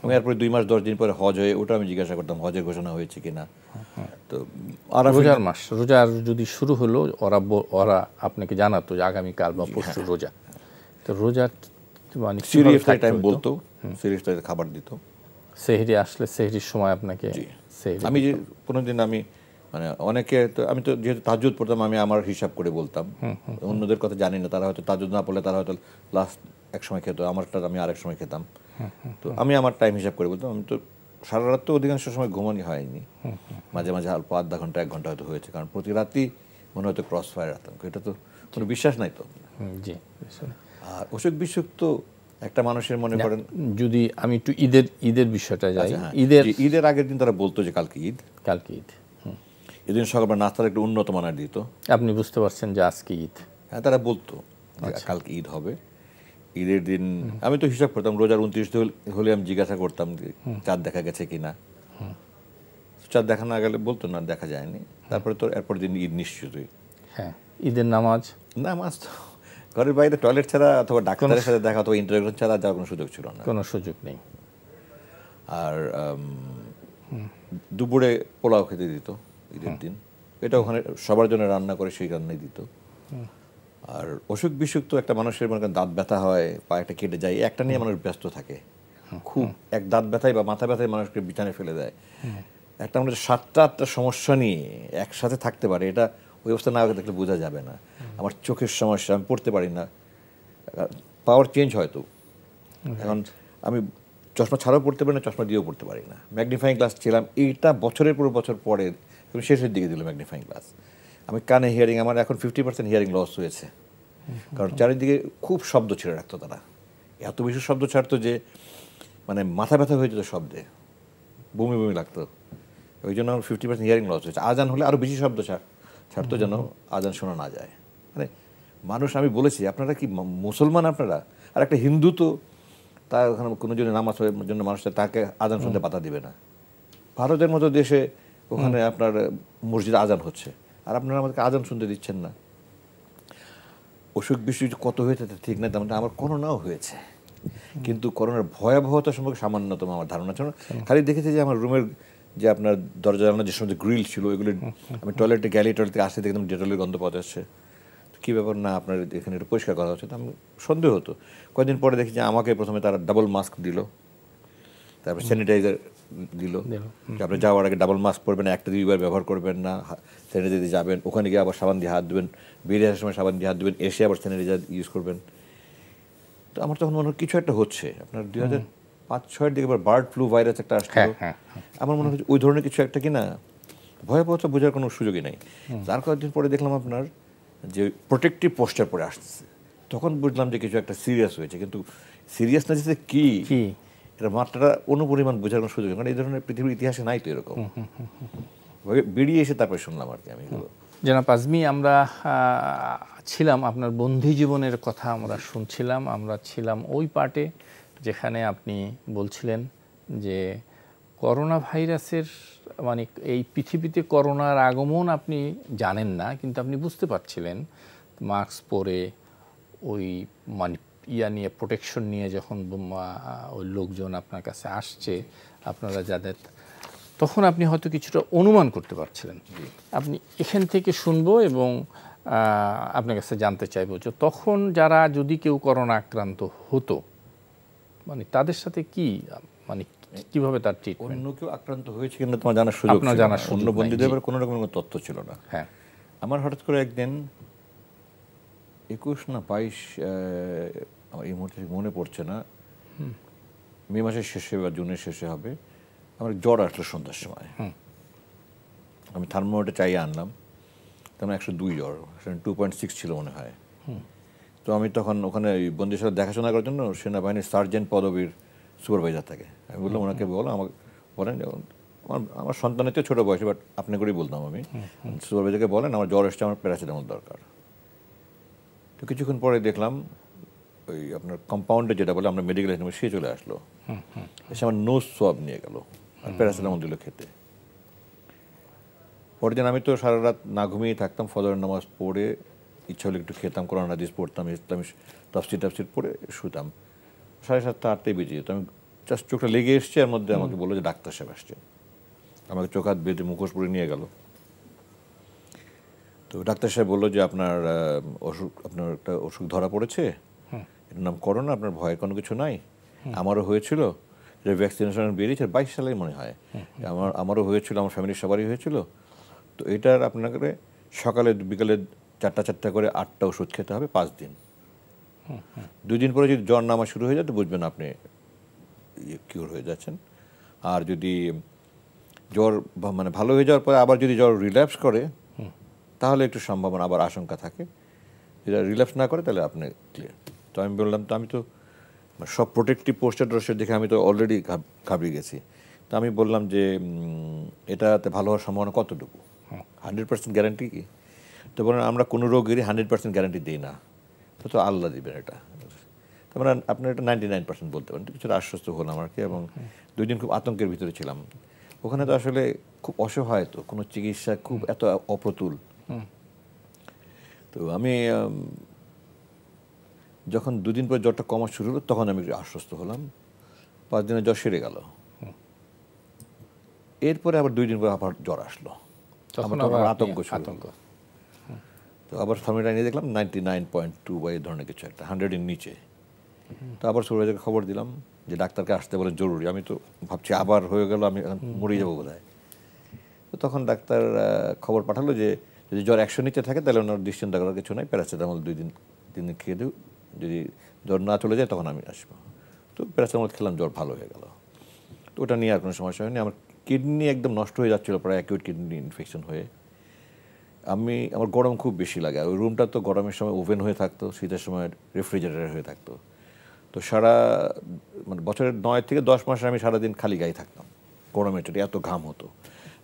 এবং এরপরে 2 মাস 10 দিন পরে হজ হয়ে ওটা আমি জিজ্ঞাসা করতাম হজের ঘোষণা হয়েছে কিনা। তো রোজার মাস, রোজার যদি শুরু হলো ওরা আপনাকে জানাতো যে আগামীকাল বা পরশু রোজা, তো রোজার মানে সিরিয়াস টাইম বলতো, সিরিয়াস টাইম খাবার দিত। সেহরি আসলে সেহরির সময় আপনাকে আমি যে কোনোদিন আমি মানে অনেকে তো, আমি তো যেহেতু তাহাজ্জুদ পড়তাম, আমি আমার হিসাব করে বলতাম, অন্যদের কথা জানি না। তারা হয়তো তাহাজ্জুদ না পড়লে তারা হয়তো লাস্ট এক সময় খেত, আমারটা আমি আরেক সময় খেতাম। তো আমি আমার টাইম হিসাব করে বলতাম। আমি তো সারা রাত তো অধিকাংশ সময় ঘুমানি হয়নি, মাঝে মাঝে অল্প আধা ঘন্টা 1 ঘন্টা হয়তো হয়েছে, কারণ প্রতি রাতই মনে হয়তো ক্রস ফায়ার আতঙ্ক, এটা তো কোনো বিশ্বাস নাই তো। জি। আর অসুখ বিসুখ তো একটা মানুষের মনে করেন, যদি আমি একটু ঈদের বিষয়টা যাই, ঈদের আগের দিন তারা বলতো যে কালকে ঈদ, কালকে ঈদ, এদিন সকালবেলা নাস্তার একটু উন্নত মানের দিত। আপনি বুঝতে পারছেন যে আজকে ঈদ? হ্যাঁ, তারা বলতো কালকে ঈদ হবে। ঈদের দিন আমি তো হিসাব করতাম, রোজার 29 হলে আমি জিজ্ঞাসা করতাম চাঁদ দেখা গেছে কিনা। চাঁদ দেখা না গেলে বলতো না দেখা যায়নি। তারপরে তো এরপর দিন ঈদ নিশ্চিতই। হ্যাঁ, ঈদের নামাজ তো ঘরের বাইরে টয়লেট ছাড়া অথবা ডাক্তারের সাথে দেখা অথবা ইন্টারভিউ ছাড়া যাওয়ার কোনো সুযোগ ছিল না, কোনো সুযোগ নেই। আর দুপুরে পোলাও খেতে দিত ঈদের দিন, এটা ওখানে সবার জন্য রান্না করে সেই রান্নাই দিত। আর অসুখ বিসুখ তো একটা মানুষের মনে করেন দাঁত ব্যথা হয়, পা একটা কেটে যায়, একটা নিয়ে মানুষ ব্যস্ত থাকে খুব। এক দাঁত ব্যথায় বা মাথা ব্যথায় মানুষকে বিছানায় ফেলে দেয়। একটা মানুষ 7-8টা সমস্যা নিয়ে একসাথে থাকতে পারে, এটা ওই অবস্থা না আগে দেখলে বোঝা যাবে না। আমার চোখের সমস্যা, আমি পড়তে পারি না, পাওয়ার চেঞ্জ হয়তো। এখন আমি চশমা ছাড়াও পড়তে পারি না, চশমা দিয়েও পড়তে পারি না। ম্যাগনিফাইং গ্লাস ছিলাম, এইটা বছরের পর বছর পরে শেষের দিকে দিল ম্যাগনিফাইং গ্লাস। আমি কানে হিয়ারিং, আমার এখন 50% হিয়ারিং লস হয়েছে, কারণ চারিদিকে খুব শব্দ ছেড়ে রাখতো তারা, এত বেশি শব্দ ছাড়তো যে মানে মাথা ব্যথা হয়ে যেত শব্দে, বমি বমি লাগতো। ওই জন্য আমার 50% হিয়ারিং লস হয়েছে। আজান হলে আরও বেশি শব্দ ছাড়তো যেন আজান শোনা না যায়। মানে মানুষ, আমি বলেছি আপনারা কি মুসলমান আপনারা? আর একটা হিন্দু তো তার ওখানে কোনো জন্য নামাজ জন্য মানুষটা তাকে আজান শুনতে পাতা দিবে না। ভারতের মতো দেশে ওখানে আপনার মসজিদে আজান হচ্ছে, আর আপনারা আমাদেরকে আজান শুনতে দিচ্ছেন না। অসুখ বিসুখ কত হয়েছে ঠিক না, তেমন আমার করোনাও হয়েছে, কিন্তু করোনার ভয়াবহতা সম্পর্কে সামান্যতম আমার ধারণা ছিল। খালি দেখেছি যে আমার রুমের যে আপনার দরজা জানানোর যে সময় গ্রিল ছিল, ওইগুলো আমি টয়লেটে গেলে টয়লেট থেকে আসতে দেখতাম ডেটলের গন্ধ পাওয়া যাচ্ছে। কী ব্যাপার, না আপনার এখানে একটু পরিষ্কার করা হচ্ছে, তো আমি সন্দেহ হতো। কয়েকদিন পরে দেখি যে আমাকে প্রথমে তারা ডাবল মাস্ক দিল, তারপর স্যানিটাইজার দিল, আপনি যাওয়ার আগে ডাবল মাস্ক পরবেন, 1-2 বার ব্যবহার করবেন না, স্যানিটাইজার দিয়ে যাবেন, ওখানে গিয়ে আবার সাবান দিয়ে হাত দেবেন, বেরিয়ে আসার সময় সাবান দিয়ে হাত দেবেন, এসে আবার স্যানিটাইজার ইউজ করবেন। তো আমার তখন মনে হয় কিছু একটা হচ্ছে। আপনার 2005-06 দিকে আবার বার্ড ফ্লু ভাইরাস একটা আসছিল, আমার মনে হচ্ছে ওই ধরনের কিছু একটা কিনা, ভয়াবহতা বোঝার কোনো সুযোগই নাই। তার কয়েকদিন পরে দেখলাম আপনার যে প্রোটেক্টিভ পোস্টার পরে আসতেছে, তখন বুঝলাম যে কিছু একটা সিরিয়াস হয়েছে। কিন্তু সিরিয়াসনেস যে কি এটা মাত্রাটা অনুপরিমাণ বোঝার কোনো সুযোগ, কারণ এই ধরনের পৃথিবীর ইতিহাসে নাই তো এরকম। বেরিয়ে এসে তারপরে শুনলাম আর কি আমি এগুলো। জনাব আজমি, আমরা ছিলাম আপনার বন্ধু জীবনের কথা আমরা শুনছিলাম, আমরা ছিলাম ওই পার্টে যেখানে আপনি বলছিলেন যে করোনা ভাইরাসের মানে এই পৃথিবীতে করোনার আগমন আপনি জানেন না, কিন্তু আপনি বুঝতে পারছিলেন মাস্ক পরে ওই মানে নিয়ে প্রোটেকশন নিয়ে যখন ওই লোকজন আপনার কাছে আসছে, আপনারা যাদের, তখন আপনি হয়তো কিছুটা অনুমান করতে পারছিলেন। আপনি এখান থেকে শুনবো এবং আপনার কাছে জানতে চাইবো যে তখন যারা যদি কেউ করোনা আক্রান্ত হতো মানে তাদের সাথে কি মানে কিভাবে তার ট্রিটমেন্ট, অন্য কেউ আক্রান্ত হয়েছে কিনা তোমার জানার সুযোগ, অন্য বন্দীদের কোনো রকম তথ্য ছিল না। হ্যাঁ, আমার হঠাৎ করে একদিন 21 না 22 আমার এই মুহূর্তে মনে পড়ছে না, মে মাসের শেষে বা জুনের শেষে হবে, আমার জ্বর আসলো সন্ধ্যার সময়। আমি থার্মোমিটার চাইয়ে আনলাম, তেমন 102 জ্বর, 2.6 ছিল মনে হয়। তো আমি তখন ওখানে ওই বন্দিশালা দেখাশোনা করার জন্য সেনাবাহিনীর সার্জেন্ট পদবীর সুপারভাইজার থাকে। আমি বললাম ওনাকে বলো আমাকে বলেন, আমার সন্তানের চেয়ে ছোটো বয়সে, বাট আপনি করেই বলতাম আমি, সুপারভাইজারকে বলেন আমার জ্বর এসছে, আমার প্যারাসিটামল দরকার। তো কিছুক্ষণ পরে দেখলাম ওই আপনার কম্পাউন্ডে যেটা বলে আমরা মেডিকেল এসে সে চলে আসলো, এসে আমার নোজ সোয়াব নিয়ে গেল আর প্যারাসিটামল দিল খেতে। পরের দিন আমি তো সারা রাত না ঘুমিয়েই থাকতাম, ফজরের নামাজ পড়ে ইচ্ছা হলে একটু খেতাম, কোরআন হাদিস পড়তাম, ইসলামী তাফসির পড়ে শুতাম। 7:30 8টায় বেজে যেত। আমি জাস্ট চোখটা লেগে এসছে, এর মধ্যে আমাকে বললো যে ডাক্তার সাহেব আসছে। আমাকে চোখ হাত বেঁধে মুখোশ পরে নিয়ে গেল। তো ডাক্তার সাহেব বললো যে আপনার একটা অসুখ ধরা পড়েছে, এটার নাম করোনা, আপনার ভয়ের কোনো কিছু নাই। আমারও হয়েছিল, এটা ভ্যাকসিনেশন বেরিয়েছে 22 সালে মনে হয়, আমারও হয়েছিল, আমার ফ্যামিলির সবারই হয়েছিল। তো এটার আপনাকে সকালে বিকালে 4টা করে 8টা ওষুধ খেতে হবে 5 দিন। 2 দিন পরে যদি জ্বর নামা শুরু হয়ে যায় তো বুঝবেন আপনি কিওর হয়ে যাচ্ছেন। আর যদি জ্বর মানে ভালো হয়ে যাওয়ার পরে আবার যদি জ্বর রিল্যাপস করে তাহলে একটু সম্ভাবনা, আবার আশঙ্কা থাকে। যদি রিল্যাপস না করে তাহলে আপনি ক্লিয়ার। তো আমি বললাম, তো আমি তো সব প্রোটেক্টিভ পোস্টার টোস্টার দেখে আমি তো অলরেডি ঘাবড়িয়ে গেছি। তো আমি বললাম যে এটাতে ভালো হওয়ার সম্ভাবনা কতটুকু, 100% গ্যারান্টি কি? তো বলেন আমরা কোনো রোগেরই 100% গ্যারান্টি দিই না, তো আল্লাহ দিবেন এটা। তার মানে আপনার এটা 99% বলতে পারেন। কিছুটা আশ্বস্ত হলাম আর কি। এবং 2 দিন খুব আতঙ্কের ভিতরে ছিলাম। ওখানে তো আসলে খুব অসহায়, তো কোনো চিকিৎসা খুব এত অপ্রতুল। তো আমি যখন 2 দিন পরে জ্বরটা কমা শুরু হলো তখন আমি আশ্বস্ত হলাম। 5 দিনে জ্বর সেরে গেল। এরপরে আবার 2 দিন পরে আবার জ্বর আসলো, তখন আবার আতঙ্ক শুরু। তো আবার থার্মোমিটার নিয়ে দেখলাম 99.2 বা এই ধরনের কিছু একটা, 100 এর নিচে। তো আবার সুপারভাইজারকে খবর দিলাম যে ডাক্তারকে আসতে বলে জরুরি। আমি তো ভাবছি আবার হয়ে গেল, আমি এখন মরে যাবো বোধহয়। তো তখন ডাক্তার খবর পাঠালো যে যদি জ্বর 100 নিচে থাকে তাহলে ওনার দুশ্চিন্তা করার কিছু নাই, প্যারাসিটামল 2 দিন 3 দিন খেয়ে দেব, যদি জ্বর না চলে যায় তখন আমি আসবো। তো প্যারাসিটামল খেলাম, জ্বর ভালো হয়ে গেল। তো ওটা নিয়ে আর কোনো সমস্যা হয়নি। আমার কিডনি একদম নষ্ট হয়ে যাচ্ছিলো, প্রায় অ্যাকিউট কিডনি ইনফেকশন হয়ে। আমার গরম খুব বেশি লাগে, আর ওই রুমটা তো গরমের সময় ওভেন হয়ে থাকতো, শীতের সময় রেফ্রিজারেটর হয়ে থাকতো। তো মানে বছরের 9 থেকে 10 মাসে আমি সারাদিন খালি গায়ে থাকতাম, গরমের চোটে এত ঘাম হতো।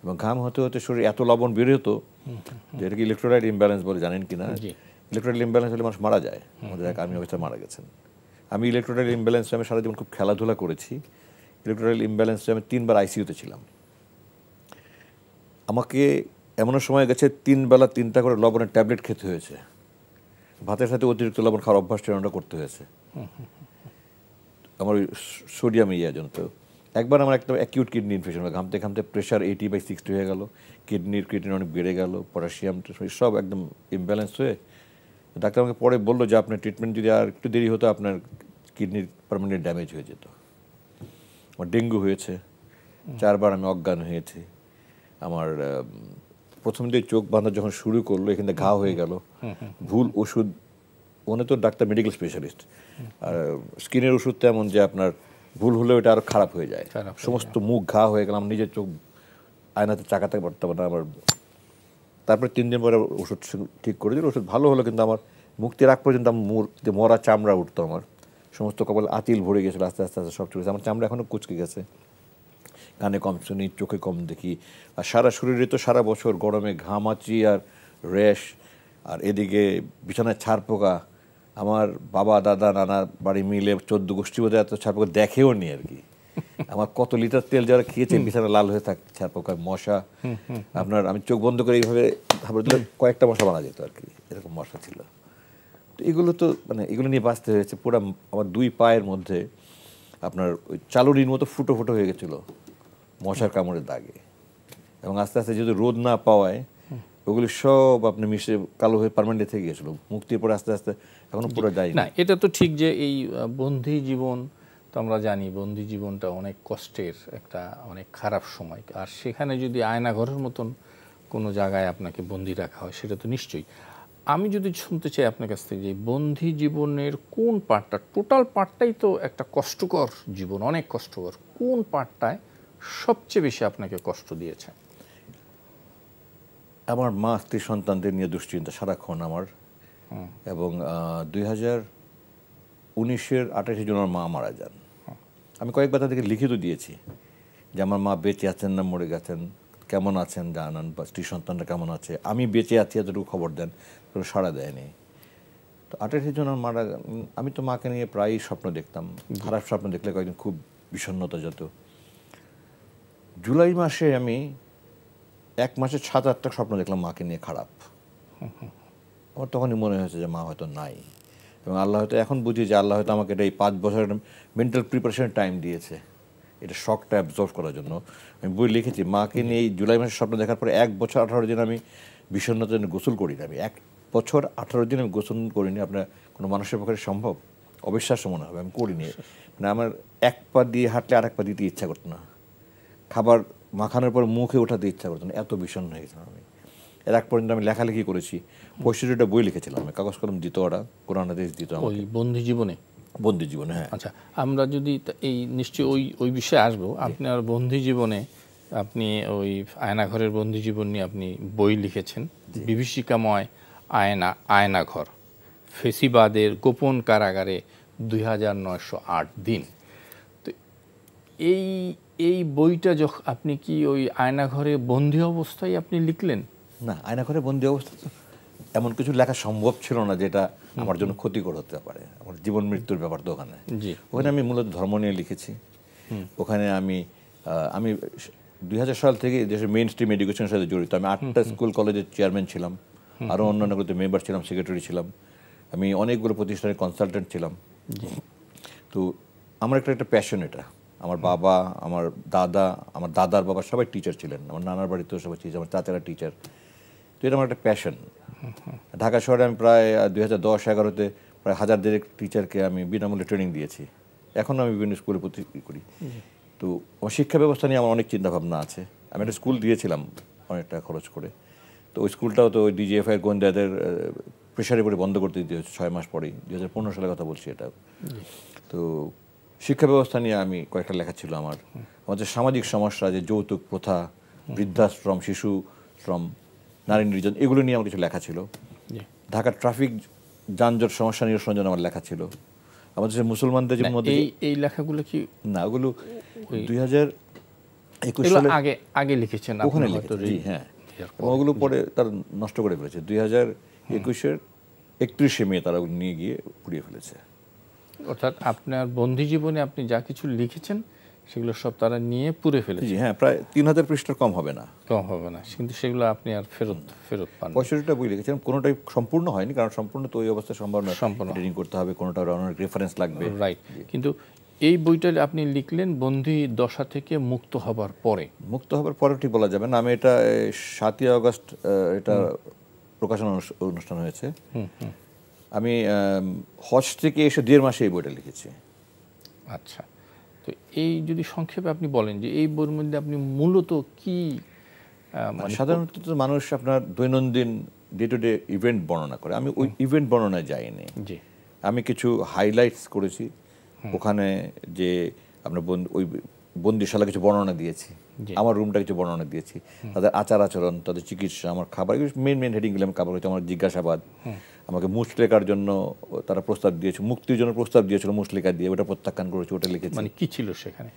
এবং ঘাম হতে হতে শরীরে এত লবণ বের হতো যে এটাকে ইলেকট্রোলাইট ইমব্যালেন্স বলে, জানেন কি না? ইলেকট্রোলাইট ইমব্যালেন্স হলে মানুষ মারা যায়। আমাদের এক আর্মি অফিসার মারা গেছেন। আমি ইলেকট্রোলাইট ইমব্যালেন্স, আমি সারা জীবন খুব খেলাধুলা করেছি। ইলেকট্রোলাইট ইমব্যালেন্স আমি 3 বার আইসিইউতে ছিলাম। আমাকে এমনও সময় গেছে 3 বেলা 3টা করে লবণের ট্যাবলেট খেতে হয়েছে। ভাতের সাথে অতিরিক্ত লবণ খাওয়ার অভ্যাস ট্রেনটা করতে হয়েছে আমার ওই সোডিয়াম জন্য। তো একবার আমার একটা অ্যাকিউট কিডনি ইনফেকশন, ঘামতে ঘামতে প্রেশার 80/60 হয়ে গেল, কিডনি অনেক বেড়ে গেল, পটাশিয়াম সব একদম ইমব্যালেন্স হয়ে। ডাক্তার আমাকে পরে বললো যে আপনার ট্রিটমেন্ট যদি আর একটু দেরি হতো আপনার কিডনির পার্মানেন্ট ড্যামেজ হয়ে যেত। আমার ডেঙ্গু হয়েছে, 4 বার আমি অজ্ঞান হয়েছি। আমার প্রথম দিকে চোখ বাঁধা যখন শুরু করলো এখানে ঘা হয়ে গেল, ভুল ওষুধ, ওনে তো ডাক্তার মেডিকেল স্পেশালিস্ট, আর স্কিনের ওষুধ তেমন যে আপনার ভুল হলেও এটা আরো খারাপ হয়ে যায়, সমস্ত মুখ ঘা হয়ে গেল, আমার নিজের চোখ আয়নাতে চাকাতে পারতাম না আমার। তারপরে 3 দিন পরে ওষুধ ঠিক করে দিল, ওষুধ ভালো হলো, কিন্তু আমার মুক্তির আগ পর্যন্ত আমার মরা চামড়া উঠতো, আমার সমস্ত কপাল আতিল ভরে গেছিলো, আস্তে আস্তে আস্তে সব চলে গেছে, আমার চামড়া এখনও কুচকে গেছে, কানে কম শুনি, চোখে কম দেখি, আর সারা শরীরে তো সারা বছর গরমে ঘামাচি আর র্যাশ, আর এদিকে বিছানায় ছাড় পোকা। আমার বাবা দাদা নানা বাড়ি মিলে 14 গোষ্ঠী বোধহয় এত ছাড় পোকা দেখেও নি আর কি। আমার কত লিটার তেল যারা খেয়েছে বিছানা লাল হয়ে থাকে ছাড় পোকা, মশা। আপনার আমি চোখ বন্ধ করে এইভাবে ভাবে দিলে কয়েকটা মশা মারা যেত আর কি, এরকম মশা ছিল। তো এগুলো তো মানে এগুলো নিয়ে বাঁচতে হয়েছে। পুরো আমার 2 পায়ের মধ্যে আপনার ওই চালুরির মতো ফুটো ফুটো হয়ে গেছিলো মশার কামড়ের দাগে, এবং আস্তে আস্তে যেহেতু রোদ না পাওয়ায় ওগুলো সব আপনি মিশে কালো হয়ে পার্মানেন্ট থেকে গেছিলো। মুক্তির পরে আস্তে আস্তে এখনো পুরো যায় না। এটা তো ঠিক যে এই বন্দি জীবন তো আমরা জানি, বন্দি জীবনটা অনেক কষ্টের একটা, অনেক খারাপ সময়। আর সেখানে যদি আয়নাঘরের মতন কোনো জায়গায় আপনাকে বন্দি রাখা হয় সেটা তো নিশ্চয়ই। আমি যদি শুনতে চাই আপনার কাছ থেকে যে বন্দি জীবনের কোন পার্টটা, টোটাল পার্টটাই তো একটা কষ্টকর জীবন, অনেক কষ্টকর, কোন পার্টটায় সবচেয়ে বেশি আপনাকে কষ্ট দিয়েছে? আমার মা, স্ত্রী, সন্তানদের নিয়ে দুশ্চিন্তা সারাক্ষণ আমার। এবং 2019-এর 28 জুন আমার মা মারা যান। আমি কয়েকবার তাদেরকে লিখিত দিয়েছি যে আমার মা বেঁচে আছেন না মরে গেছেন, কেমন আছেন জানান, বা স্ত্রী সন্তানরা কেমন আছে, আমি বেঁচে আছি এতটুকু খবর দেন, কোনো সাড়া দেয়নি। তো 28 জন মারা, আমি তো মাকে নিয়ে প্রায়ই স্বপ্ন দেখতাম, খারাপ স্বপ্ন দেখলে কয়েকদিন খুব বিষণ্ণতা যেত। জুলাই মাসে আমি 1 মাসে 7-8টা স্বপ্ন দেখলাম মাকে নিয়ে খারাপ। আমার তখনই মনে হয়েছে যে মা হয়তো নাই, এবং আল্লাহ হয়তো, এখন বুঝি যে আল্লাহ হয়তো আমাকে এটা এই 5 বছরের মেন্টাল প্রিপারেশনের টাইম দিয়েছে এটা শকটা অ্যাবজর্ভ করার জন্য। আমি বই লিখেছি মাকে নিয়ে এই জুলাই মাসের স্বপ্ন দেখার পরে 1 বছর 18 দিন আমি বিষণ্ণতার জন্য গোসল করিনি। আমি 1 বছর 18 দিন আমি গোসল করিনি। আপনার কোনো মানুষের পক্ষে সম্ভব? অবিশ্বাস্য মনে হবে। আমি করিনি, মানে আমার 1 পা দিয়ে হাঁটলে আর 1 পা দিতে ইচ্ছা করতো না, খাবার মাখানোর পর মুখে ওঠাতে ইচ্ছা করতো না, এত বিষণ্ণ হয়ে গেছিলাম আমি। এর এক পর্যন্ত আমি লেখালেখি করেছি, 65টা বই লিখেছিলাম আমি, কাগজ কলম দিত ওরা, কোরআন হাদিস দিত ওই বন্দি জীবনে। বন্দি জীবনে, হ্যাঁ। আচ্ছা, আমরা যদি এই নিশ্চয়ই ওই বিষয়ে আসবো। আপনার বন্দি জীবনে আপনি ওই আয়নাঘরের বন্দি জীবন নিয়ে আপনি বই লিখেছেন, বিভীষিকাময় আয়নাঘর, ফেসিবাদের গোপন কারাগারে 2908 দিন। তো এই বইটা যখন আপনি কি ওই আয়নাঘরে বন্দি অবস্থায় আপনি লিখলেন? না, আয়নাঘরে বন্দি অবস্থা এমন কিছু লেখা সম্ভব ছিল না যেটা আমার জন্য ক্ষতিকর হতে পারে। আমার জীবন মৃত্যুর ব্যাপার তো ওখানে। ওখানে আমি মূলত ধর্ম নিয়ে লিখেছি। ওখানে আমি 2000 সাল থেকে দেশের মেইন স্ট্রিম এডুকেশনের সাথে জড়িত। আমি 8টা স্কুল কলেজের চেয়ারম্যান ছিলাম, আরও অন্যান্যগুলোতে মেম্বার ছিলাম, সেক্রেটারি ছিলাম, আমি অনেকগুলো প্রতিষ্ঠানের কনসালটেন্ট ছিলাম। তো আমার একটা প্যাশন এটা। আমার বাবা, আমার দাদা, আমার দাদার বাবা সবাই টিচার ছিলেন, আমার নানার বাড়িতেও সবাই টিচার, আমার চাচারা টিচার। তো এটা আমার একটা প্যাশন। ঢাকা শহরে আমি প্রায় 2010-11-তে প্রায় 1000 টিচারকে আমি বিনামূল্যে ট্রেনিং দিয়েছি। এখন আমি বিভিন্ন স্কুলে ভর্তি করি। তো আমার শিক্ষা ব্যবস্থা নিয়ে আমার অনেক চিন্তাভাবনা আছে। আমি একটা স্কুল দিয়েছিলাম অনেক টাকা খরচ করে। তো ওই স্কুলটাও তো ওই ডিজিএফআইয়ের গোয়েন্দাদের প্রেশারে পরে বন্ধ করতে দিতে হচ্ছে 6 মাস পরেই, 2015 সালের কথা বলছি এটা। তো শিক্ষা ব্যবস্থা নিয়ে আমি কয়েকটা লেখা ছিল আমার। আমাদের সামাজিক সমস্যা, যে যৌতুক প্রথা, বৃদ্ধাশ্রম, শিশু শ্রম, নারী নির্যাতন, এগুলো নিয়ে আমার কিছু লেখা ছিল। ঢাকার ট্রাফিক যানজট সমস্যা নিরসনের জন্য আমার লেখা ছিল। আমাদের মুসলমানদের মধ্যে এই লেখাগুলো কি, না ওগুলো 2021 সালে আগে লিখেছেন ওখানে লিখেছি, হ্যাঁ। এবং ওগুলো পরে তারা নষ্ট করে ফেলেছে। 2021-এর 31শে মে তারা নিয়ে গিয়ে পুড়িয়ে ফেলেছে। অর্থাৎ আপনার বন্দি জীবনে আপনি যা কিছু লিখেছেন সেগুলো সব তারা নিয়ে পুড়ে ফেলেছে। হ্যাঁ, প্রায় 3000 পৃষ্ঠার কম হবে না। কিন্তু সেগুলো আপনি আর ফেরত পান। 65টা বই লিখেছিলাম, কোনোটাই সম্পূর্ণ হয়নি, কারণ সম্পূর্ণ তো ওই অবস্থা সম্ভব নয়, এডিটিং করতে হবে, কোনোটা অনেক রেফারেন্স লাগবে। রাইট। কিন্তু এই বইটা আপনি লিখলেন বন্দি দশা থেকে মুক্ত হবার পরে। মুক্ত হবার পরে ঠিক বলা যাবে না। আমি এটা 7ই আগস্ট এটা প্রকাশনা অনুষ্ঠান হয়েছে। আমি হজ থেকে এসে 1.5 মাসে এই বইটা লিখেছি। আচ্ছা, তো এই যদি সংক্ষেপে আপনি বলেন যে এই বইয়ের মধ্যে আপনি মূলত কি, সাধারণত মানুষ আপনার দৈনন্দিন ডে টু ডে ইভেন্ট বর্ণনা করে, আমি ওই ইভেন্ট বর্ণনায় যাইনি। আমি কিছু হাইলাইটস করেছি ওখানে, যে আপনার ওই বন্দিশালা কিছু বর্ণনা দিয়েছি, আমার রুমটা কিছু বর্ণনা দিয়েছি, তাদের আচার আচরণ, তাদের চিকিৎসা, আমার খাবার, মেন হেডিংগুলো আমি খাবার হচ্ছে। আমার জিজ্ঞাসাবাদ, আমাকে মুচলেখার জন্য তারা প্রস্তাব দিয়েছে, মুক্তির জন্য প্রস্তাব দিয়েছিল মুচলেখা দিয়ে, ওটা প্রত্যাখ্যান করেছি, ওটা লিখেছি। মানে কি ছিল সেখানে?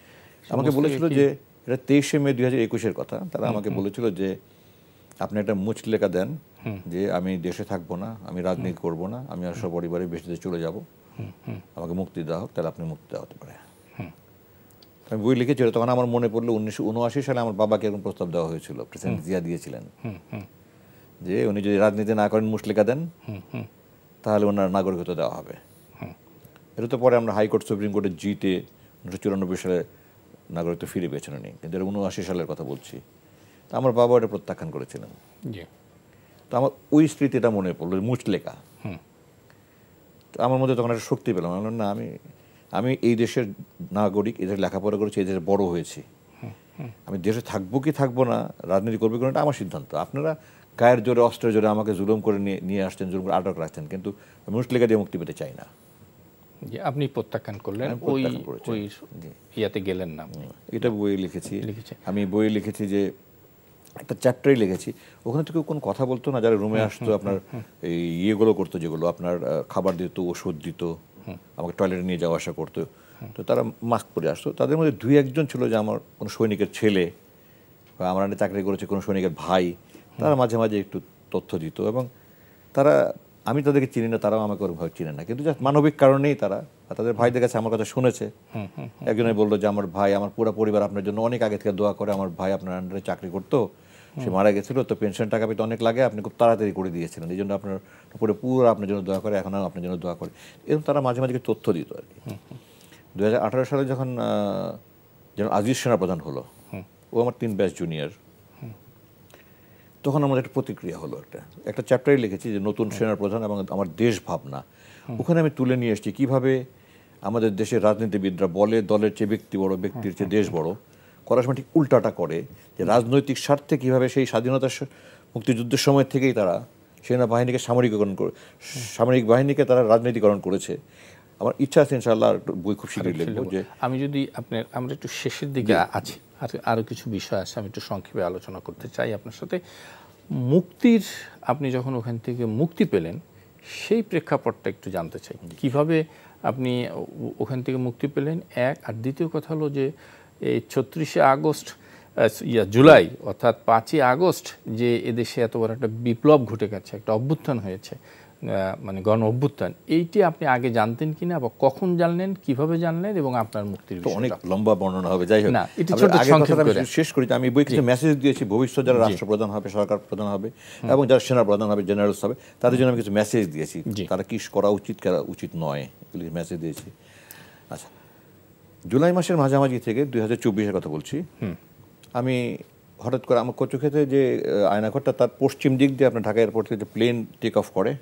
আমাকে বলেছিল যে এটা 23শে মে 2021-এর কথা। তারা আমাকে বলেছিল যে আপনি একটা মুচলেখা দেন যে আমি দেশে থাকবো না, আমি রাজনীতি করবো না, আমি আর সপরিবারে বেশিতে চলে যাব, আমাকে মুক্তি দেওয়া হোক, তাহলে আপনি মুক্তি দেওয়া হতে পারে। আমি বই লিখেছিল, তখন আমার মনে পড়লো 1979 সালে আমার বাবাকে এরকম প্রস্তাব দেওয়া হয়েছিল, প্রেসিডেন্ট জিয়া দিয়েছিলেন, যে উনি যদি রাজনীতি না করেন, মুচলেখা দেন, তাহলে ওনার নাগরিকত্ব দেওয়া হবে। এটা তো পরে আমরা হাইকোর্ট, সুপ্রিম কোর্টে জিতে 1994 সালে নাগরিকত্ব ফিরে পেয়েছেন উনি, কিন্তু 79 সালের কথা বলছি। তো আমার বাবা এটা প্রত্যাখ্যান করেছিলেন। তো আমার ওই স্মৃতিটা মনে পড়লো, মুচলেখা। তো আমার মধ্যে তখন একটা শক্তি পেলাম, আমি না, আমি এই দেশের নাগরিক, এই দেশে লেখাপড়া করেছি, এই দেশে বড় হয়েছি, আমি দেশে থাকবো কি থাকবো না, রাজনীতি করবো কি না, এটা আমার সিদ্ধান্ত। আপনারা গায়ের জোরে, অস্ত্রের জোরে আমাকে জুলুম করে নিয়ে আসছেন, জুলুম করে আটক রাখছেন, কিন্তু আমি মুচলেখা দিয়ে মুক্তি পেতে চাই না। আপনি প্রত্যাখ্যান করলেন, ওই ইয়াতে গেলেন না। এটা বই লিখেছি। আমি বই লিখেছি যে একটা চ্যাপ্টারই লিখেছি, ওখানে তো কেউ কোনো কথা বলতো না, যারা রুমে আসতো আপনার এই ইয়েগুলো করতো, যেগুলো আপনার খাবার দিত, ওষুধ দিত, আমাকে টয়লেটে নিয়ে যাওয়া আসা করতো, তো তারা মাস্ক পরে আসতো। তাদের মধ্যে 2-1 জন ছিল যে আমার কোনো সৈনিকের ছেলে বা আমার আন্ডারে চাকরি করেছে কোনো সৈনিকের ভাই, তারা মাঝে মাঝে একটু তথ্য দিত। এবং তারা, আমি তাদেরকে চিনি না, তারাও আমাকে ওরভাবে চিনে না, কিন্তু জাস্ট মানবিক কারণেই তারা তাদের ভাইদের কাছে আমার কথা শুনেছে। একজনে বললো যে আমার ভাই, আমার পুরো পরিবার আপনার জন্য অনেক আগে থেকে দোয়া করে, আমার ভাই আপনার আন্ডারে চাকরি করতো, সে মারা গেছিল, তো পেনশন টাকা পেতে অনেক লাগে, আপনি খুব তাড়াতাড়ি করে দিয়েছিলেন, এই জন্য আপনার পুরো আপনার জন্য দোয়া করে, এখন আপনার জন্য দোয়া করে। এরকম তারা মাঝে মাঝে তথ্য দিত আর কি। 2018 সালে যখন যেন আজিজ সেনাপ্রধান হলো, ও আমার 3 ব্যাচ জুনিয়র, তখন আমাদের একটা প্রতিক্রিয়া হলো। একটা চ্যাপ্টারই লিখেছি যে নতুন সেনাপ্রধান এবং আমার দেশ ভাবনা। ওখানে আমি তুলে নিয়ে এসেছি কীভাবে আমাদের দেশের রাজনীতিবিদরা বলে দলের চেয়ে ব্যক্তি বড়, ব্যক্তির চেয়ে দেশ বড়, করার সময় ঠিক উল্টাটা করে, যে রাজনৈতিক স্বার্থে কীভাবে সেই স্বাধীনতার মুক্তিযুদ্ধের সময় থেকেই তারা সেনাবাহিনীকে সামরিকীকরণ করে, সামরিক বাহিনীকে তারা রাজনীতিকরণ করেছে। আমার ইচ্ছা আছে ইনশাআল্লাহ বই খুব শীঘ্রই লিখব। যে আমি যদি আপনার, আমরা একটু শেষের দিকে আছি, আরও কিছু বিষয় আছে, আমি একটু সংক্ষেপে আলোচনা করতে চাই আপনার সাথে। মুক্তির, আপনি যখন ওখান থেকে মুক্তি পেলেন সেই প্রেক্ষাপটটা একটু জানতে চাই, কিভাবে আপনি ওখান থেকে মুক্তি পেলেন এক, আর দ্বিতীয় কথা হলো যে এই 36শে আগস্ট, জুলাই অর্থাৎ 5ই আগস্ট যে এদেশে এত বড় একটা বিপ্লব ঘটে গেছে, একটা অভ্যুত্থান হয়েছে, মানে গণ অভ্যুত্থান, এইটি আপনি আগে জানতেন কিনা, বা কখন জানলেন, কিভাবে জানলেন, এবং আপনার মুক্তির বিষয়টা? অনেক লম্বা বর্ণনা হবে, যাই হোক না, এটি ছোট সংক্ষেপ করে শেষ করি। আমি বই কিছু মেসেজ দিয়েছি, ভবিষ্যৎ যারা রাষ্ট্রপ্রধান হবে, সরকার প্রধান হবে, এবং যারা সেনা প্রধান হবে, জেনারেলস হবে, তাদের জন্য আমি কিছু মেসেজ দিয়েছি, তারা কি করা উচিত, করা উচিত নয়, এগুলি মেসেজ দিয়েছি। আচ্ছা, জুলাই মাসের মাঝামাঝি থেকে 2024-এর কথা বলছি, আমি হঠাৎ করে আমার কচুক্ষেতে যে আয়নাঘরটা, তার পশ্চিম দিক দিয়ে আপনার ঢাকা এয়ারপোর্ট থেকে যে প্লেন টেক অফ করে,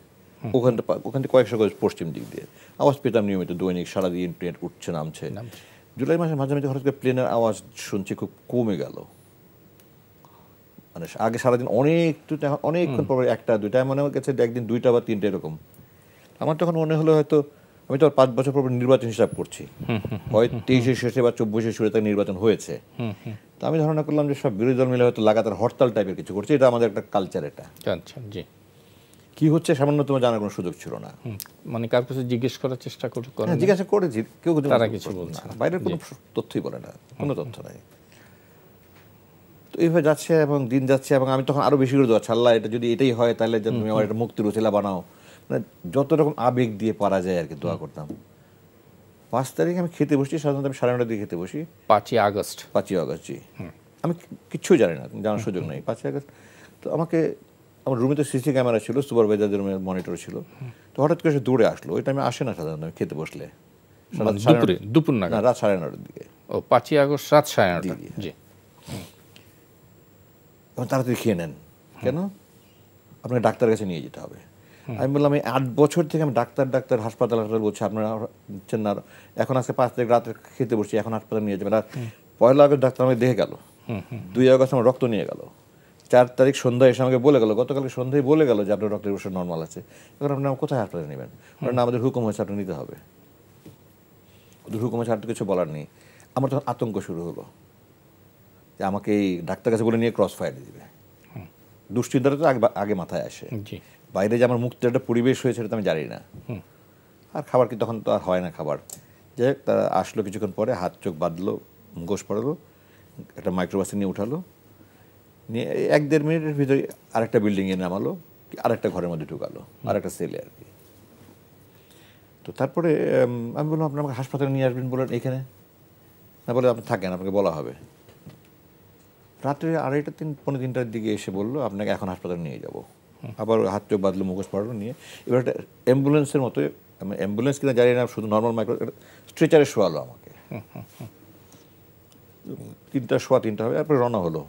ওখান থেকে কয়েকশো গজ পশ্চিম দিক দিয়ে আওয়াজ পেতাম নিয়মিত, দৈনিক সারাদিন প্লেন উঠছে নামছে। জুলাই মাসের মাঝামাঝি হঠাৎ করে প্লেনের আওয়াজ শুনছি খুব কমে গেল। মানে আগে সারাদিন অনেকক্ষণ পর 1টা-2টা, মনে গেছে একদিন 2টা বা 3টা এরকম। আমার তখন মনে হলো হয়তো আমি তো 5 বছর পর নির্বাচন হিসাব করছি, হয় 23-এর শেষে বা 24-এর শুরুতে নির্বাচন হয়েছে। তো আমি ধারণা করলাম যে সব বিরোধী দল মিলে হয়তো লাগাতার হরতাল টাইপের কিছু করছে, এটা আমাদের একটা কালচার। এটা জি, কি হচ্ছে সামান্যতম জানার কোনো সুযোগ ছিল না। মানে কার কাছে জিজ্ঞেস করার চেষ্টা করেন? জিজ্ঞাসা করেছি, কেউ তারা কিছু বলছে না, বাইরের কোনো তথ্যই বলে না, কোনো তথ্য নাই। তো এইভাবে যাচ্ছে এবং দিন যাচ্ছে, এবং আমি তখন আরো বেশি করে দোয়া, আল্লাহ এটা যদি এটাই হয় তাহলে তুমি আমার একটা মুক্তির উছিলা বানাও, মানে যত রকম আবেগ দিয়ে পারা যায় আর কি দোয়া করতাম। 5 তারিখ আমি খেতে বসছি, সাধারণত আমি 9:30 দিকে খেতে বসি। 5ই আগস্ট, জি। আমি কিচ্ছুই জানি না, জানার সুযোগ নেই। 5ই আগস্ট তো আমাকে, আমার রুমে তো সিসি ক্যামেরা ছিল, সুপারভাইজারদের রুমে মনিটর ছিল, তো হঠাৎ করে সে দৌড়ে আসলো। ওই টাইমে আসে না সাধারণত আমি খেতে বসলে, দুপুর নাগাদ, রাত 9:30-এর দিকে। ও 5ই আগস্ট রাত 9:30। জি। তাড়াতাড়ি খেয়ে নেন, কেন আপনাকে ডাক্তারের কাছে নিয়ে যেতে হবে। আমি বললাম এই 8 বছর থেকে আমি ডাক্তার হাসপাতাল বলছি, আপনারা নিচ্ছেন না। এখন আজকে 5 তারিখ রাতে খেতে বসছি, এখন হাসপাতাল নিয়ে যাবেন। আর 1 আগস্ট ডাক্তার আমাকে দেখে গেল, 2 আগস্ট আমার রক্ত নিয়ে গেল, 4 তারিখ সন্ধ্যায় এসে আমাকে বলে গেল, গতকালকে সন্ধ্যায় বলে গেল যে আপনার রক্তের প্রেশার নর্মাল আছে। এখন আপনি কোথায় হাসপাতালে নেবেন? না, আমাদের হুকুম হয়েছে আপনি নিতে হবে। ওদের হুকুম হয়েছে, আর তো কিছু বলার নেই। আমার তখন আতঙ্ক শুরু হলো যে আমাকে এই ডাক্তার কাছে বলে নিয়ে ক্রস ফায়ার দিবে। দুশ্চিন্তাটা তো আগে মাথায় আসে। বাইরে যে আমার মুক্তির একটা পরিবেশ হয়েছে সেটা তো আমি জানি না। আর খাবার কি তখন তো আর হয় না খাবার। যাই হোক, তারা আসলো কিছুক্ষণ পরে, হাত চোখ বাঁধলো, মুখোশ পড়ালো, একটা মাইক্রোবাসে নিয়ে উঠালো, নিয়ে 1-1.5 মিনিটের ভিতরে আরেকটা বিল্ডিংয়ে নামালো, আরেকটা ঘরের মধ্যে ঢুকালো, আরেকটা সেলে আর কি। তো তারপরে আমি বললাম আপনি আমাকে হাসপাতালে নিয়ে আসবেন বলেন এখানে না, বলে আপনি থাকেন, আপনাকে বলা হবে। রাত্রে 2:30-3:45-র দিকে এসে বললো আপনাকে এখন হাসপাতালে নিয়ে যাব। আবার হাত চোখ বাঁধলো, মুখোশ পড়ালো, নিয়ে এবার একটা অ্যাম্বুলেন্সের মতো, অ্যাম্বুলেন্স কিনা জানি না, শুধু নর্মাল স্ট্রেচারে শোয়ালো আমাকে। 3:15 হবে, তারপরে রওনা হলো।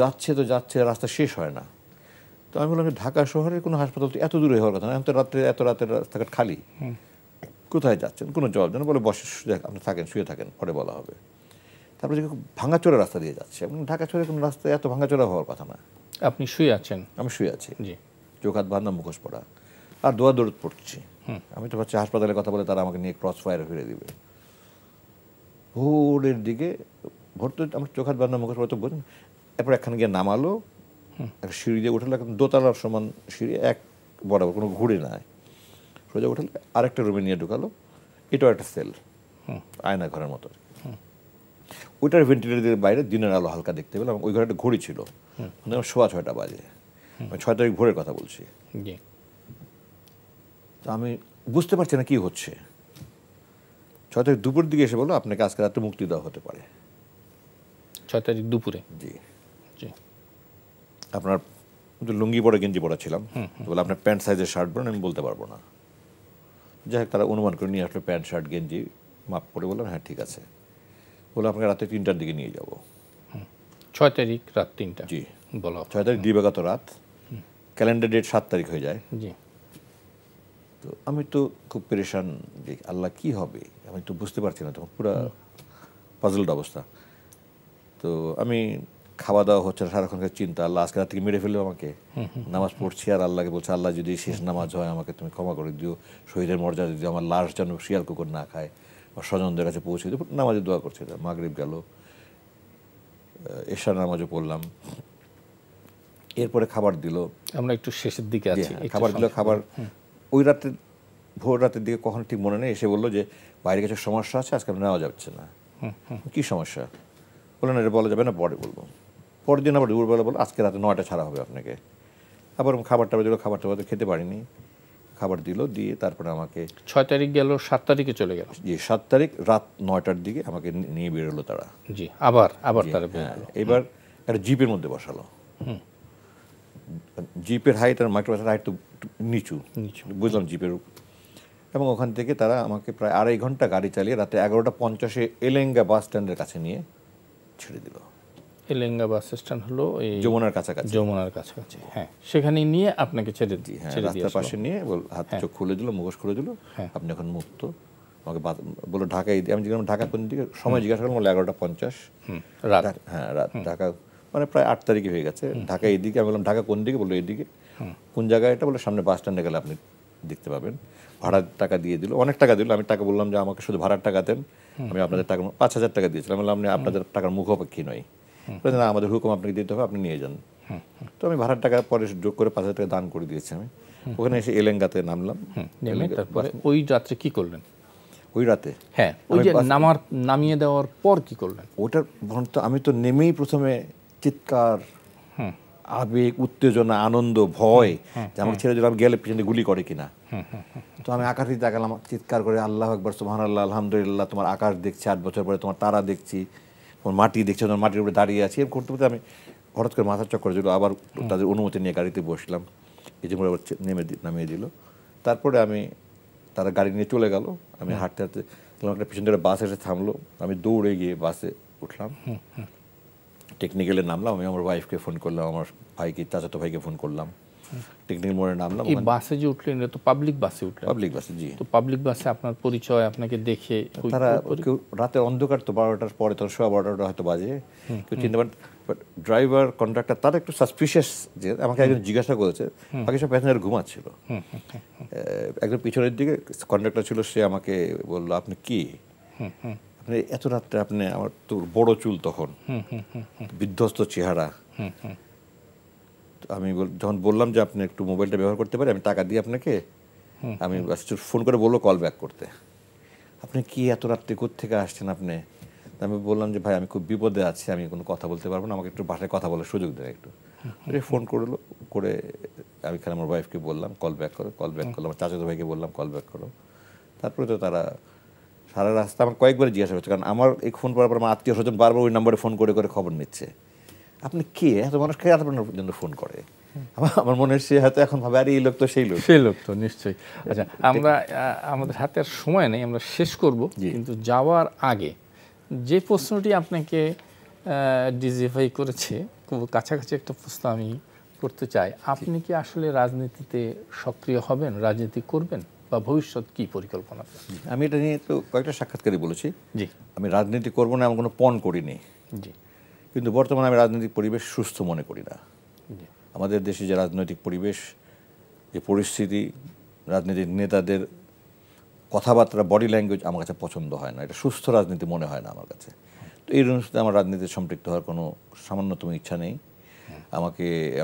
যাচ্ছে তো যাচ্ছে, রাস্তা শেষ হয় না। তো আমি বললাম ঢাকা শহরের কোনো হাসপাতাল তো এত দূরে হওয়ার কথা না, এখন তো এত রাতের রাস্তাঘাট খালি, কোথায় যাচ্ছেন? কোনো জবাব দেন। বলে বসে আপনি থাকেন, শুয়ে থাকেন, পরে বলা হবে। তারপরে যে খুব ভাঙাচোরা রাস্তা দিয়ে যাচ্ছে, ঢাকা শহরে কোনো রাস্তা এত ভাঙাচোরা হওয়ার কথা না। আপনি শুয়ে আছেন? আমি শুয়ে আছি, চোখ হাত বাঁধা, মুখোশ পড়া, আর দৌড় পড়ছি। আমি তো ভাবছি হাসপাতালের কথা বলে তারা আমাকে নিয়ে ক্রস ফায়ারে ফিরে দিবে। ভোরের দিকে, ভোর তো আমার চোখ হাত বাঁধা, মুখোশ পড়া তো এরপর একখানে গিয়ে নামালো, একটা সিঁড়ি দিয়ে উঠালো, এখন দোতলার সমান সিঁড়ি, এক বরাবর, কোনো ঘুরে নাই, সোজা উঠালো, আরেকটা রুমে নিয়ে ঢুকালো, এটাও একটা সেল, আয়না ঘরের মতো। ওইটার ভেন্টিলেটরের বাইরে দিনের আলো হালকা দেখতে পেলাম। ওই ঘরে একটা ঘড়ি ছিল, মানে 6:15 বাজে, আমি 6 তারিখ ভোরের কথা বলছি। তো আমি বুঝতে পারছি না কি হচ্ছে। 6 তারিখ দুপুর দিকে এসে বলো আপনাকে আজকে রাতে মুক্তি দেওয়া হতে পারে। 6 তারিখ দুপুরে? জি। জি। আপনার লুঙ্গি পরে গেঞ্জি পরা ছিলাম, বলে আপনার প্যান্ট সাইজের শার্ট পরেন, আমি বলতে পারবো না। যাই হোক, তারা অনুমান করে নিয়ে আসলো প্যান্ট শার্ট গেঞ্জি, মাপ করে বললাম হ্যাঁ ঠিক আছে। বলে আপনাকে রাতে 3টার দিকে নিয়ে যাবো। 6 তারিখ রাত 3টা? জি। বলা 6 তারিখ দিবাগত রাত, ক্যালেন্ডার ডেট 7 তারিখ হয়ে যায়। জি। তো আমি তো খুব পেরেশান যে আল্লাহ কি হবে, আমি তো বুঝতে পারছি না, তখন পুরো পাজলড অবস্থা। তো আমি খাওয়া দাওয়া হচ্ছে না, সারাক্ষণকার চিন্তা, আল্লাহ আজকে রাত থেকে মেরে ফেলবে আমাকে। নামাজ পড়ছি আর আল্লাহকে বলছে, আল্লাহ যদি শেষ নামাজ হয় আমাকে তুমি ক্ষমা করে দিও, শহীদের মর্যাদা দিও, আমার লাশ যেন শিয়াল কুকুর না খায়, আর স্বজনদের কাছে পৌঁছে দিও। নামাজে দোয়া করছে। মাগরিব গেল, এশার নামাজও পড়লাম, এরপরে খাবার দিল। আমরা একটু শেষের দিকে আছি। খাবার দিল, খাবার ওই রাতে ভোর রাতের দিকে কখন ঠিক মনে নেই, এসে বললো যে বাইরে কিছু সমস্যা আছে, আজকে নেওয়া যাচ্ছে না। কি সমস্যা? বললেন এটা বলা যাবে না, পরে বলবো। পরের দিন আবার দুপুরবেলা বলো আজকে রাতে 9টায় ছাড়া হবে আপনাকে। আবার খাবারটা দিল, খাবারটা খেতে পারিনি, খাবার দিল, দিয়ে তারপরে আমাকে 6 তারিখ গেল, 7 তারিখে চলে গেল। জি, 7 তারিখ রাত 9টার দিকে আমাকে নিয়ে বেরোলো তারা। জি, আবার তারা বেরোলো। এবার একটা জিপের মধ্যে বসালো। জিপের হাইট আর মাইক্রোবাসের হাইট তো নিচু, বুঝলাম জিপের উপর। এবং ওখান থেকে তারা আমাকে প্রায় 2.5 ঘন্টা গাড়ি চালিয়ে রাতে 11:50 এলেঙ্গা বাস স্ট্যান্ডের কাছে নিয়ে ছেড়ে দিল। এলেঙ্গা বাস স্ট্যান্ড হলো এই যমুনার কাছাকাছি। যমুনার কাছাকাছি, হ্যাঁ। সেখানে নিয়ে আপনাকে ছেড়ে দিই, হ্যাঁ, রাস্তার পাশে নিয়ে হাত চোখ খুলে দিল, মুখোশ খুলে দিল, আপনি এখন মুক্ত। আমাকে বললো ঢাকায়, আমি জিজ্ঞাসা ঢাকা কোন দিকে, সময় জিজ্ঞাসা করলাম, বললো 11:50 রাত। হ্যাঁ, রাত। ঢাকা মানে প্রায় 8 তারিখে হয়ে গেছে। ঢাকা এইদিকে। আমি বললাম ঢাকা কোন দিকে? বললো এইদিকে। কোন জায়গায় এটা? বলে সামনে বাস স্ট্যান্ডে গেলে আপনি দেখতে পাবেন। ভাড়ার টাকা দিয়ে দিল, অনেক টাকা দিল। আমি টাকা বললাম যে আমাকে শুধু ভাড়ার টাকা দেন, আমি আপনাদের টাকা 5,000 টাকা দিয়েছিলাম। বললাম আপনি আপনাদের টাকার মুখাপেক্ষী নয়, না আমাদের হুকুম আপনাকে দিতে হবে, আপনি নিয়ে যান। তো আমি ভাড়ার টাকা পরে যোগ করে 5,000 টাকা দান করে দিয়েছি। আমি ওখানে এসে এলেঙ্গাতে নামলাম। তারপরে ওই রাত্রে কি করলেন? ওই রাতে, হ্যাঁ, ওই যে নামিয়ে দেওয়ার পর কি করলেন? ওটার তো আমি তো নেমেই প্রথমে চিৎকার, আবেগ, উত্তেজনা, আনন্দ, ভয় যে আমাকে ছেড়ে দিলাম, গেলে পিছনে গুলি করে কিনা। তো আমি আকাশ দিকে তাকালাম, চিৎকার করে আল্লাহ আকবার, সুবহানাল্লাহ, আলহামদুলিল্লাহ, তোমার আকাশ দেখছি, 8 বছর পরে তোমার তারা দেখছি, তোমার মাটি দেখছি, তোমার মাটির উপরে দাঁড়িয়ে আছি। এরকম করতে করতে আমি হঠাৎ করে মাথার চক্কর দিল। আবার তাদের অনুমতি নিয়ে গাড়িতে বসলাম, এই যে আবার নামিয়ে দিল। তারপরে তারা গাড়ি নিয়ে চলে গেল। আমি হাঁটতে হাঁটতে একটা পিছন থেকে বাস এসে থামলো, আমি দৌড়ে গিয়ে বাসে উঠলাম, টেকনিক্যালে নামলাম। আমি আমার ওয়াইফকে ফোন করলাম, আমার ভাইকে, চাচাতো ভাইকে ফোন করলাম, টেকনিক্যাল মোড়ে নামলাম। এই বাসে যে উঠলেন, এটা তো পাবলিক বাসে উঠলেন? পাবলিক বাসে, জি। তো পাবলিক বাসে আপনার পরিচয়, আপনাকে দেখে তারা কেউ, রাতে অন্ধকার তো 12টার পরে, তো 12:15 হয়তো বাজে, কেউ চিনতে পারেন। বাট ড্রাইভার, কন্ডাক্টর তারা একটু সাসপিশিয়াস, যে আমাকে একজন জিজ্ঞাসা করেছে, বাকি সব প্যাসেঞ্জার ঘুমাচ্ছিল। একজন পিছনের দিকে কন্ডাক্টর ছিল, সে আমাকে বললো আপনি কি, আপনি এত রাত্রে, আপনি, আমার তো বড় চুল তখন, বিধ্বস্ত চেহারা। আমি যখন বললাম যে আপনি একটু মোবাইলটা ব্যবহার করতে পারি, আমি টাকা দিই আপনাকে, আমি ফোন করে বললো কল ব্যাক করতে। আপনি কি এত রাত্রে কোত্থেকে আসছেন আপনি? আমি বললাম যে ভাই আমি খুব বিপদে আছি, আমি কোনো কথা বলতে পারবো না, আমাকে একটু বাসায় কথা বলার সুযোগ দেয় একটু। ফোন করে আমি খালি আমার ওয়াইফকে বললাম কল ব্যাক করো, কল ব্যাক করলাম, আমার চাচাতো ভাইকে বললাম কল ব্যাক করো। তারপরে তো তারা সারা রাস্তা আমার কয়েকবার জিজ্ঞাসা করছে, কারণ আমার এই ফোন করার পর আমার আত্মীয় স্বজন বারবার ওই নম্বরে ফোন করে করে খবর নিচ্ছে, আপনি কে, এত মানুষকে আপনার জন্য ফোন করে। আমার মনে হয় সে হয়তো এখন ভাবে আরে এই লোক তো সেই লোক তো নিশ্চয়ই। আচ্ছা, আমরা আমাদের হাতে আর সময় নেই, আমরা শেষ করব, কিন্তু যাওয়ার আগে যে প্রশ্নটি আপনাকে ডিজিফাই করেছে, খুব কাছাকাছি একটা প্রশ্ন আমি করতে চাই। আপনি কি আসলে রাজনীতিতে সক্রিয় হবেন, রাজনীতি করবেন, বা ভবিষ্যৎ কি পরিকল্পনা? আমি এটা নিয়ে তো কয়েকটা সাক্ষাৎকারে বলেছি, জি, আমি রাজনীতি করবো না, এমন কোনো পণ করিনি। জি। কিন্তু বর্তমানে আমি রাজনৈতিক পরিবেশ সুস্থ মনে করি না। আমাদের দেশে যে রাজনৈতিক পরিবেশ, যে পরিস্থিতি, রাজনীতির নেতাদের কথাবার্তা, বডি ল্যাঙ্গুয়েজ আমার কাছে পছন্দ হয় না, এটা সুস্থ রাজনীতি মনে হয় না আমার কাছে। তো তো এই অনুষ্ঠানে আমার রাজনীতিতে সম্পৃক্ত হওয়ার কোনো সামান্যতম ইচ্ছা নেই।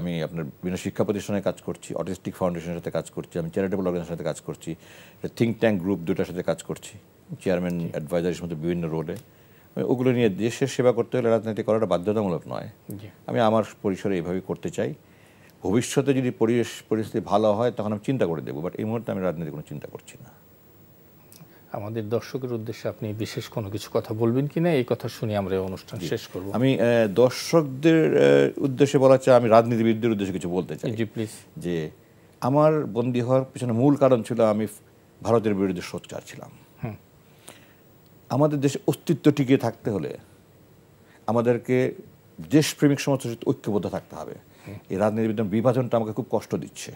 আমি আপনার বিভিন্ন শিক্ষা প্রতিষ্ঠানে কাজ করছি, অটিস্টিক ফাউন্ডেশনের সাথে কাজ করছি, আমি চ্যারিটেবল অর্গানাইজেশনের সাথে কাজ করছি, থিঙ্ক ট্যাঙ্ক গ্রুপ দুটার সাথে কাজ করছি, চেয়ারম্যান অ্যাডভাইজারির মধ্যে বিভিন্ন রোলে। ওগুলো নিয়ে দেশের সেবা করতে হলে রাজনীতি করাটা বাধ্যতামূলক নয়। আমি আমার পরিসরে এইভাবেই করতে চাই। ভবিষ্যতে যদি পরিস্থিতি ভালো হয় তখন আমি চিন্তা করে দেবো, বাট এই মুহূর্তে আমি রাজনীতি কোনো চিন্তা করছি না। আমাদের দর্শকের উদ্দেশ্যে আপনি বিশেষ কোনো কিছু কথা বলবেন কিনা, এই কথা শুনে আমরা অনুষ্ঠান শেষ করব। আমি দর্শকদের উদ্দেশ্যে বলা চাই, আমি রাজনীতিবিদদের উদ্দেশ্যে কিছু বলতে চাই। জি প্লিজ। যে আমার বন্দী হওয়ার পিছনে মূল কারণ ছিল আমি ভারতের বিরুদ্ধে সোচ্চার ছিলাম। আমাদের দেশে অস্তিত্ব টিকিয়ে থাকতে হলে আমাদেরকে দেশপ্রেমিক সমাজের সাথে ঐক্যবদ্ধ থাকতে হবে। এই রাজনীতিবিদ বিভাজনটা আমাকে খুব কষ্ট দিচ্ছে।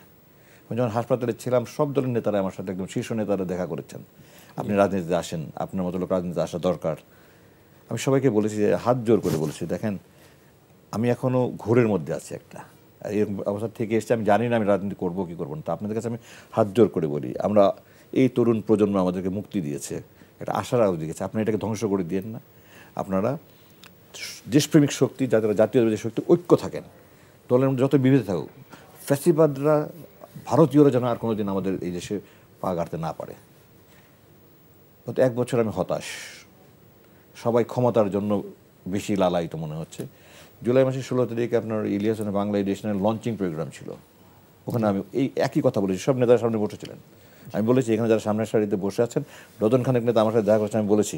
আমি যখন হাসপাতালে ছিলাম সব দলের নেতারা আমার সাথে, একদম শীর্ষ নেতারা দেখা করেছেন, আপনি রাজনীতিতে আসেন, আপনার মতো লোক রাজনীতিতে আসা দরকার। আমি সবাইকে বলেছি, যে হাত জোর করে বলেছি, দেখেন আমি এখনও ঘোরের মধ্যে আছি একটা, এরকম অবস্থা থেকে এসেছি, আমি জানি না আমি রাজনীতি করবো কি করবো না। তা আপনাদের কাছে আমি হাত জোর করে বলি, আমরা এই তরুণ প্রজন্ম আমাদেরকে মুক্তি দিয়েছে, একটা আশার আলো দিয়েছে, আপনারা এটাকে ধ্বংস করে দিয়েন না। আপনারা দেশপ্রেমিক শক্তি, যাদের জাতীয় শক্তি, ঐক্য থাকেন, দলের মধ্যে যত বিভেদ থাকুক, ফ্যাসিবাদরা, ভারতীয়রা যেন আর কোনোদিন আমাদের এই দেশে পা গাড়তে না পারে। গত 1 বছর আমি হতাশ, সবাই ক্ষমতার জন্য বেশি লালায়িত মনে হচ্ছে। জুলাই মাসের 16 তারিখে আপনার ইলিয়াস বাংলা এডিশনের লঞ্চিং প্রোগ্রাম ছিল, ওখানে আমি এই একই কথা বলেছি, সব নেতারা সামনে বসেছিলেন। আমি বলেছি, এখানে যারা সামনের সারিতে বসে আছেন, ডজন খানেক নেতা আমার সাথে দেখা করছে, আমি বলেছি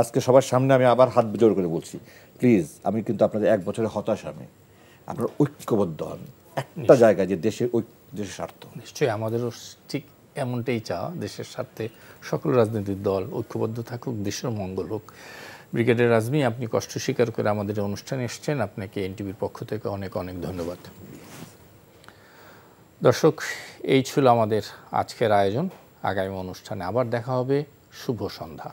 আজকে সবার সামনে আমি আবার হাত জোর করে বলছি, প্লিজ আমি কিন্তু আপনাদের 1 বছরে হতাশ, আমি আপনারা ঐক্যবদ্ধ হন একটা জায়গায়, যে দেশের স্বার্থ। নিশ্চয়ই আমাদেরও ঠিক এমনটাই চাওয়া, দেশের স্বার্থে সকল রাজনৈতিক দল ঐক্যবদ্ধ থাকুক, দেশের মঙ্গল হোক। ব্রিগেডিয়ার আজমি, আপনি কষ্ট স্বীকার করে আমাদের অনুষ্ঠানে এসেছেন, আপনাকে এনটিভির পক্ষ থেকে অনেক অনেক ধন্যবাদ। দর্শক, এই ছিল আমাদের আজকের আয়োজন। আগামী অনুষ্ঠানে আবার দেখা হবে। শুভ সন্ধ্যা।